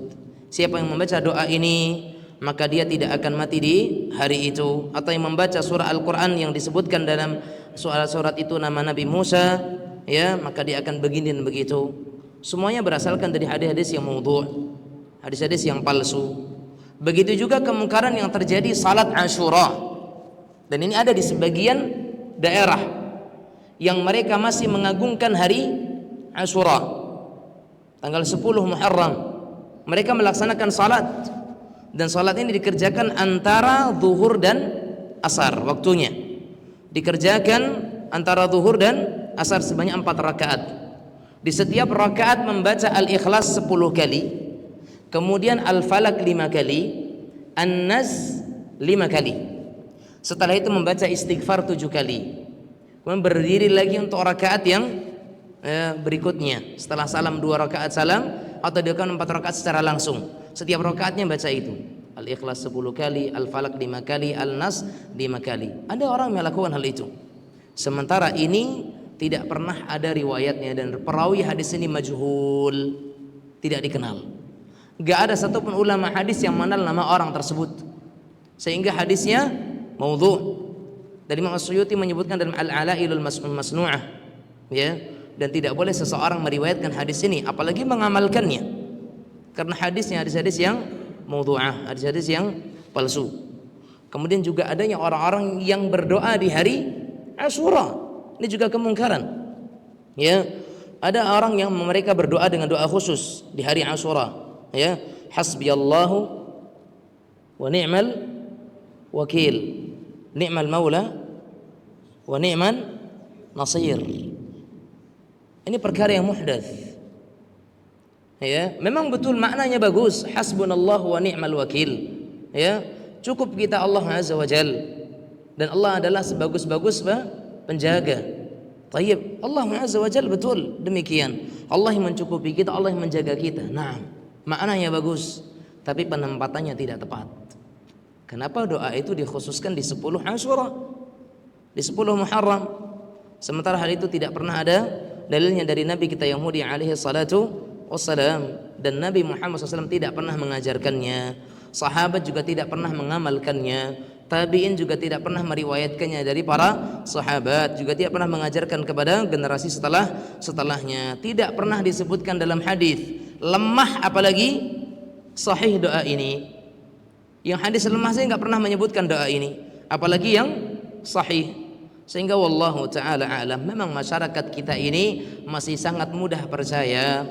Siapa yang membaca doa ini maka dia tidak akan mati di hari itu. Atau yang membaca surah Al-Quran yang disebutkan dalam surat itu nama Nabi Musa, ya, maka dia akan begini dan begitu. Semuanya berasalkan dari hadis-hadis yang maudhu', hadis-hadis yang palsu. Begitu juga kemungkaran yang terjadi salat Asyura. Dan ini ada di sebagian daerah yang mereka masih mengagungkan hari Asyura. Tanggal 10 Muharram mereka melaksanakan salat, dan salat ini dikerjakan antara zuhur dan asar waktunya. Dikerjakan antara zuhur dan asar sebanyak 4 rakaat. Di setiap rakaat membaca Al-Ikhlas 10 kali, kemudian Al-Falaq 5 kali, An-Nas 5 kali. Setelah itu membaca istighfar 7 kali. Kemudian berdiri lagi untuk rakaat yang berikutnya. Setelah salam 2 rakaat salam, atau dia akan 4 rakaat secara langsung. Setiap rakaatnya baca itu. Al-Ikhlas 10 kali, Al-Falaq 5 kali, Al-Nas 5 kali. Ada orang yang melakukan hal itu. Sementara ini tidak pernah ada riwayatnya, dan perawi hadis ini majhul, tidak dikenal. Gak ada satupun ulama hadis yang mengenal nama orang tersebut, sehingga hadisnya maudhu'. Dan Imam As-Suyuti menyebutkan dalam Al-Alailul Masnu'ah, ya, dan tidak boleh seseorang meriwayatkan hadis ini apalagi mengamalkannya, karena hadisnya hadis-hadis yang maudhu'ah, hadis-hadis yang palsu. Kemudian juga adanya orang-orang yang berdoa di hari Asyura. Ini juga kemungkaran. Ya, ada orang yang mereka berdoa dengan doa khusus di hari Asyura. Ya, hasbiyallahu wa ni'mal wakil, ni'mal maula wa ni'man nasir. Ini perkara yang muhdats. Ya, memang betul maknanya bagus, hasbunallahu wa ni'mal wakil. Ya, cukup kita Allah Azza wa Jalla, dan Allah adalah sebagus-bagus penjaga. Tayyib, Allah Azza wa Jalla betul demikian. Allah yang mencukupi kita, Allah yang menjaga kita. Nah, maknanya bagus, tapi penempatannya tidak tepat. Kenapa doa itu dikhususkan di 10 Asyura, di 10 Muharram, sementara hal itu tidak pernah ada dalilnya dari Nabi kita yang mulia alaihi salatu wassalam, dan Nabi Muhammad SAW tidak pernah mengajarkannya. Sahabat juga tidak pernah mengamalkannya. Tabi'in juga tidak pernah meriwayatkannya dari para sahabat, juga tidak pernah mengajarkan kepada generasi setelahnya. Tidak pernah disebutkan dalam hadis. Lemah apalagi sahih doa ini. Yang hadis lemah saya nggak pernah menyebutkan doa ini, apalagi yang sahih. Sehingga wallahu taala alam, memang masyarakat kita ini masih sangat mudah percaya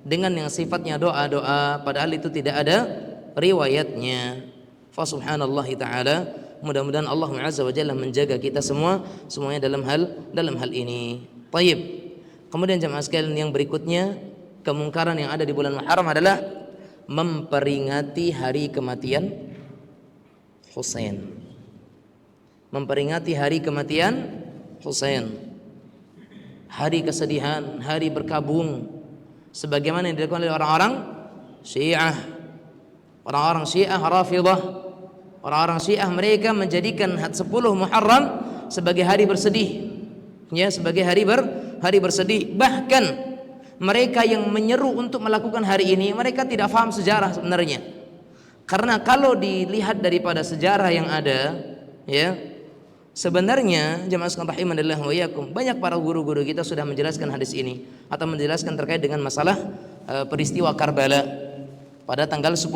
dengan yang sifatnya doa-doa, padahal itu tidak ada riwayatnya. Fa subhanallahi taala, mudah-mudahan Allah Azza wa Jalla menjaga kita semuanya dalam hal ini. Tayyib. Kemudian jemaah sekalian, yang berikutnya, kemungkaran yang ada di bulan Muharram adalah memperingati hari kematian Husain. Memperingati hari kematian Husain. Hari kesedihan, hari berkabung, sebagaimana yang dilakukan oleh orang-orang Syiah. Orang-orang Syiah Rafidhah, orang-orang Syiah mereka menjadikan 10 Muharram sebagai hari bersedih, ya, sebagai hari bersedih. Bahkan mereka yang menyeru untuk melakukan hari ini, mereka tidak paham sejarah sebenarnya. Karena kalau dilihat daripada sejarah yang ada, ya, sebenarnya jemaah sekalian rahimanillah wa iyyakum, banyak para guru-guru kita sudah menjelaskan hadis ini atau menjelaskan terkait dengan masalah peristiwa Karbala pada tanggal 10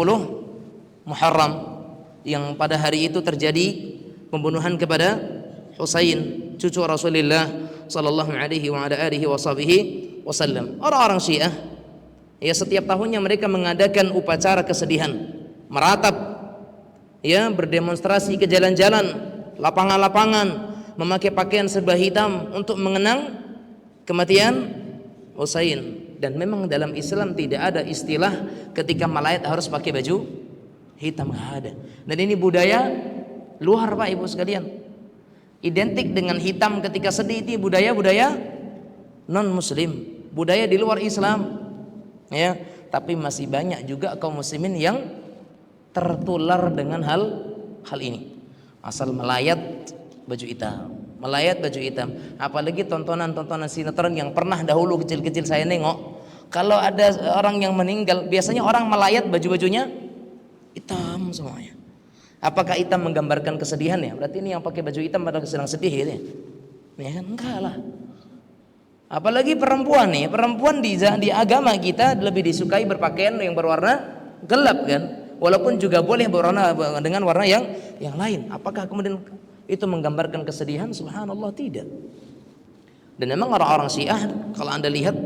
Muharram, yang pada hari itu terjadi pembunuhan kepada Husain, cucu Rasulullah sallallahu alaihi wa ala alihi wasallam. Orang-orang Syiah, ya, setiap tahunnya mereka mengadakan upacara kesedihan, meratap, ya, berdemonstrasi ke jalan-jalan, lapangan-lapangan, memakai pakaian serba hitam untuk mengenang kematian Husain. Dan memang dalam Islam tidak ada istilah ketika melayat harus pakai baju hitam, nggak ada. Dan ini budaya luar, Pak Ibu sekalian. Identik dengan hitam ketika sedih, itu budaya non muslim, budaya di luar Islam, ya. Tapi masih banyak juga kaum muslimin yang tertular dengan hal ini. Asal melayat baju hitam, apalagi tontonan sinetron yang pernah dahulu kecil-kecil saya nengok. Kalau ada orang yang meninggal, biasanya orang melayat baju-bajunya hitam semuanya. Apakah hitam menggambarkan kesedihan ya? Berarti ini yang pakai baju hitam pada sedang sedih gitu ya? Ya kan, enggak lah. Apalagi perempuan nih, perempuan di agama kita lebih disukai berpakaian yang berwarna gelap kan? Walaupun juga boleh berwarna dengan warna yang lain. Apakah kemudian itu menggambarkan kesedihan? Subhanallah, tidak. Dan memang orang-orang Syiah, kalau Anda lihat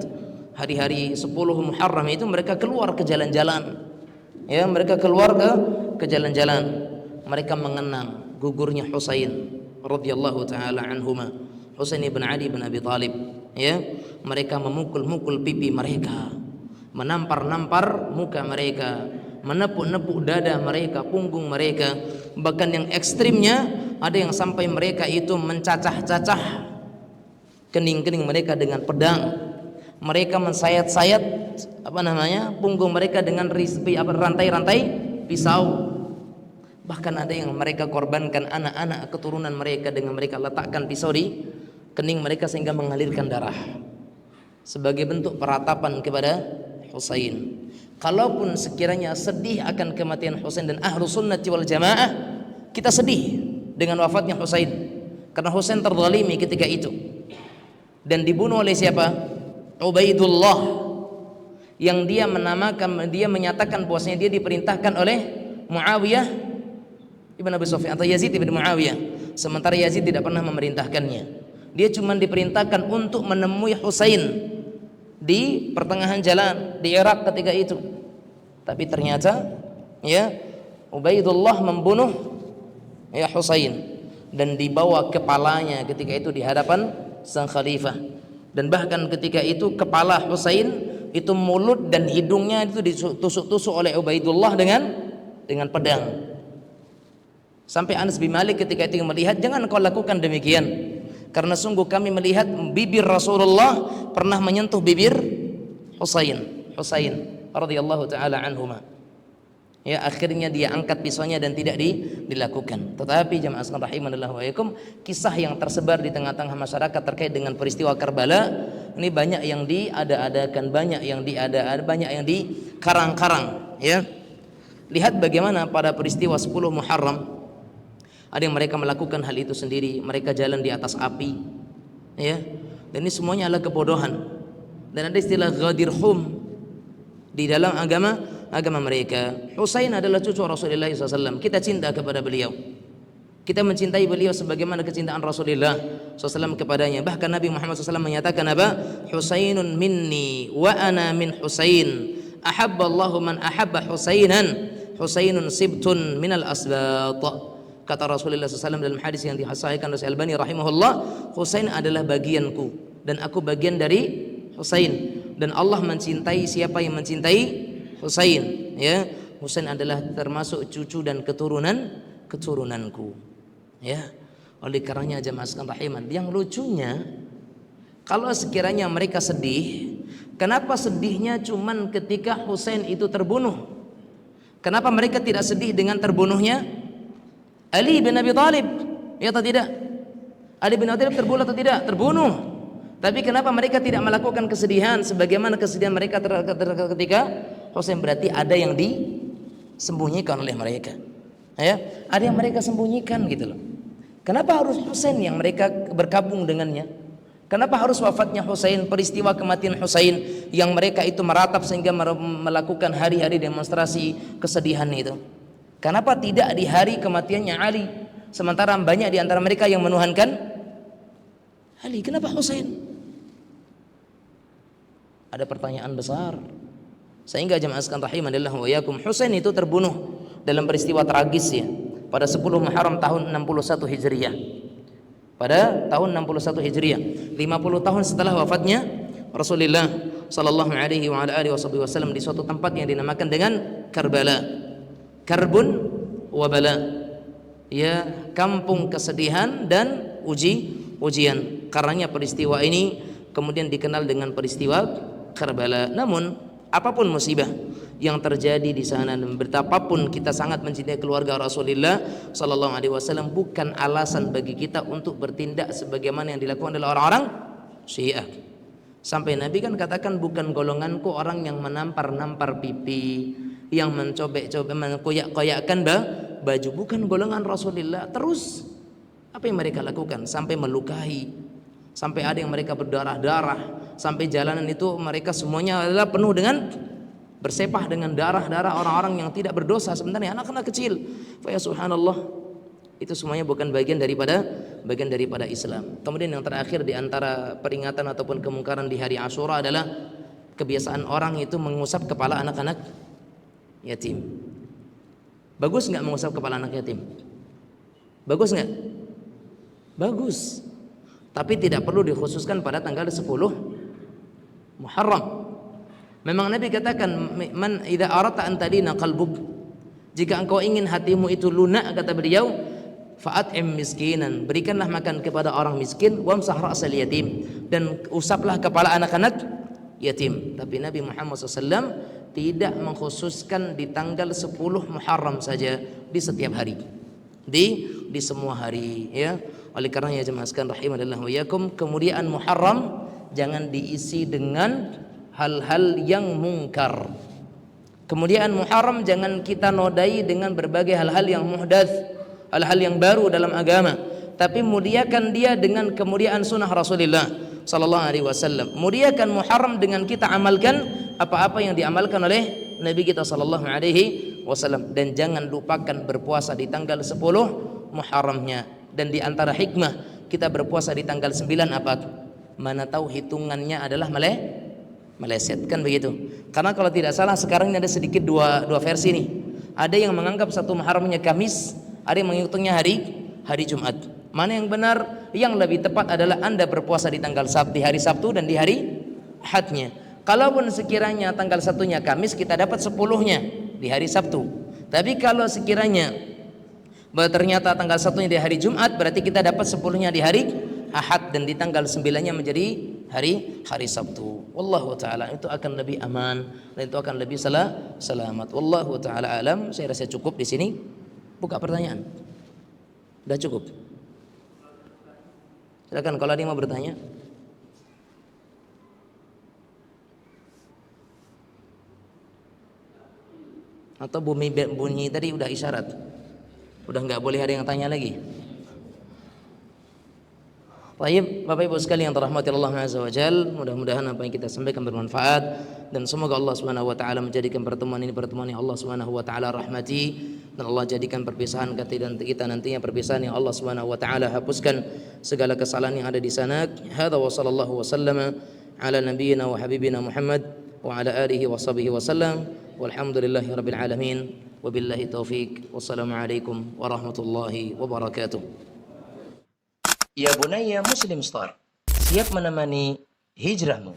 hari-hari 10 Muharram itu mereka keluar ke jalan-jalan. Ya, mereka keluar ke jalan-jalan. Mereka mengenang gugurnya Husain radhiyallahu taala anhuma, Husain ibn Ali bin Abi Thalib. Ya, mereka memukul-mukul pipi mereka, menampar-nampar muka mereka, menepuk-nepuk dada mereka, punggung mereka. Bahkan yang ekstrimnya ada yang sampai mereka itu mencacah-cacah kening-kening mereka dengan pedang. Mereka mensayat-sayat punggung mereka dengan rantai-rantai pisau. Bahkan ada yang mereka korbankan anak-anak keturunan mereka dengan mereka letakkan pisau di kening mereka sehingga mengalirkan darah sebagai bentuk peratapan kepada Husain. Kalaupun sekiranya sedih akan kematian Husain, dan ahlu sunnati wal jamaah kita sedih dengan wafatnya Husain, karena Husain terzalimi ketika itu dan dibunuh oleh siapa? Ubaidullah, yang dia menyatakan bahwasanya dia diperintahkan oleh Muawiyah ibn Abi Sufyan atau Yazid ibn Muawiyah, sementara Yazid tidak pernah memerintahkannya. Dia cuma diperintahkan untuk menemui Husain di pertengahan jalan di Irak ketika itu. Tapi ternyata, ya, Ubaidullah membunuh, ya, Husain, dan dibawa kepalanya ketika itu di hadapan sang khalifah. Dan bahkan ketika itu kepala Husain itu, mulut dan hidungnya itu ditusuk-tusuk oleh Ubaidullah dengan pedang. Sampai Anas bin Malik ketika itu melihat, jangan kau lakukan demikian, karena sungguh kami melihat bibir Rasulullah pernah menyentuh bibir Husain radhiyallahu taala anhuma. Ya, akhirnya dia angkat pisaunya dan tidak dilakukan. Tetapi jamaah sekalian rahimanillah wa iyyakum, kisah yang tersebar di tengah-tengah masyarakat terkait dengan peristiwa Karbala ini banyak yang diada-adakan, banyak yang dikarang-karang, ya. Lihat bagaimana pada peristiwa 10 Muharram ada yang mereka melakukan hal itu sendiri, mereka jalan di atas api, ya. Dan ini semuanya adalah kebodohan. Dan ada istilah ghadirhum di dalam agama mereka. Husain adalah cucu Rasulullah SAW. Kita cinta kepada beliau, kita mencintai beliau sebagaimana kecintaan Rasulullah SAW kepadanya. Bahkan Nabi Muhammad SAW menyatakan apa? Husainun minni wa ana min Husain, ahabballahu man ahabba Husainan, Husainun sibtun minal asbat. Kata Rasulullah SAW dalam hadis yang disahihkan oleh Al-Albani rahimahullah, Husain adalah bagianku dan aku bagian dari Husain, dan Allah mencintai siapa yang mencintai Husain, ya. Husain adalah termasuk cucu dan keturunanku, ya. Oleh karenanya jemaah sekalian rahiman, yang lucunya kalau sekiranya mereka sedih, kenapa sedihnya cuman ketika Husain itu terbunuh? Kenapa mereka tidak sedih dengan terbunuhnya Ali bin Abi Thalib? Ya atau tidak? Ali bin Abi Thalib terbunuh atau tidak? Terbunuh. Tapi kenapa mereka tidak melakukan kesedihan sebagaimana kesedihan mereka ketika Husain? Berarti ada yang disembunyikan oleh mereka. Ya, ada yang mereka sembunyikan gitu loh. Kenapa harus Husain yang mereka berkabung dengannya? Kenapa harus wafatnya Husain, peristiwa kematian Husain yang mereka itu meratap sehingga melakukan hari-hari demonstrasi kesedihan itu? Kenapa tidak di hari kematiannya Ali? Sementara banyak di antara mereka yang menuhankan Ali. Kenapa Husain? Ada pertanyaan besar. Sehingga jemaah sekalian rahimanillah wa iyyakum, Husain itu terbunuh dalam peristiwa tragis ya pada 10 Muharram tahun 61 Hijriah. Pada tahun 61 Hijriah, 50 tahun setelah wafatnya Rasulullah sallallahu alaihi wa ala alihi wasallam di suatu tempat yang dinamakan dengan Karbala. Karbun wa bala. Ya, kampung kesedihan dan ujian. Karenanya peristiwa ini kemudian dikenal dengan peristiwa Karbala. Namun apapun musibah yang terjadi di sana dan betapapun kita sangat mencintai keluarga Rasulullah sallallahu alaihi wasallam, bukan alasan bagi kita untuk bertindak sebagaimana yang dilakukan oleh orang-orang Syiah. Sampai Nabi kan katakan, bukan golonganku orang yang menampar-nampar pipi, yang mencobek-cobek, mengkoyak-koyakkan baju, bukan golongan Rasulullah. Terus apa yang mereka lakukan? Sampai melukai, sampai ada yang mereka berdarah-darah, sampai jalanan itu mereka semuanya adalah penuh dengan bersepah dengan darah-darah orang-orang yang tidak berdosa, sebenarnya anak-anak kecil. Fa ya subhanallah, itu semuanya bukan bagian daripada Islam. Kemudian yang terakhir di antara peringatan ataupun kemungkaran di hari Asyura adalah kebiasaan orang itu mengusap kepala anak-anak yatim. Bagus nggak mengusap kepala anak yatim? Bagus nggak? Bagus. Tapi tidak perlu dikhususkan pada tanggal 10 Muharram. Memang Nabi katakan, man idza arata an tadina qalbuk, jika engkau ingin hatimu itu lunak, kata beliau, fa'at'im miskinan, berikanlah makan kepada orang miskin, wamsah ra'sal yatim, dan usaplah kepala anak-anak yatim. Tapi Nabi Muhammad SAW tidak mengkhususkan di tanggal 10 Muharram saja, di setiap hari, di semua hari ya. Oleh karenanya jemaah sekalian rahimanillah wa iyyakum, kemuliaan Muharram jangan diisi dengan hal-hal yang mungkar. Kemuliaan Muharram jangan kita nodai dengan berbagai hal-hal yang muhdats, hal-hal yang baru dalam agama, tapi muliakan dia dengan kemuliaan sunnah Rasulullah sallallahu alaihi wasallam. Muliakan Muharram dengan kita amalkan apa-apa yang diamalkan oleh Nabi kita sallallahu alaihi wasallam, dan jangan lupakan berpuasa di tanggal 10 Muharramnya. Dan di antara hikmah kita berpuasa di tanggal 9 apa? Mana tahu hitungannya adalah meleset, kan begitu? Karena kalau tidak salah sekarang ini ada sedikit dua versi nih. Ada yang menganggap 1 Muharramnya Kamis, ada yang menghitungnya hari Jumat. Mana yang benar? Yang lebih tepat adalah Anda berpuasa di tanggal Sabtu, di hari Sabtu dan di hari Ahadnya. Kalaupun sekiranya tanggal 1-nya Kamis, kita dapat 10-nya di hari Sabtu. Tapi kalau sekiranya ternyata tanggal 1-nya di hari Jumat, berarti kita dapat 10-nya di hari Ahad, dan di tanggal 9-nya menjadi hari Sabtu. Wallahu taala, itu akan lebih aman dan itu akan lebih selamat. Wallahu taala alam. Saya rasa cukup di sini. Buka pertanyaan. Sudah cukup. Silakan kalau ada yang mau bertanya. Atau bunyi tadi udah isyarat. Udah nggak boleh ada yang tanya lagi. Baik, Bapak Ibu sekalian yang dirahmati Allah Azza wa Jalla, mudah-mudahan apa yang kita sampaikan bermanfaat, dan semoga Allah Subhanahu wa taala menjadikan pertemuan ini pertemuan yang Allah Subhanahu wa taala rahmati, dan Allah jadikan perpisahan kita nantinya perpisahan yang Allah Subhanahu wa taala hapuskan segala kesalahan yang ada di sana. Hadza wa sallallahu wa sallama ala nabiyyina wa habibina Muhammad wa ala alihi wa sahbihi wa sallam. Walhamdulillahi rabbil alamin. Wabillahi taufiq. Wassalamualaikum warahmatullahi wabarakatuh. Ya Bunayya Muslim Star, siap menemani hijrahmu.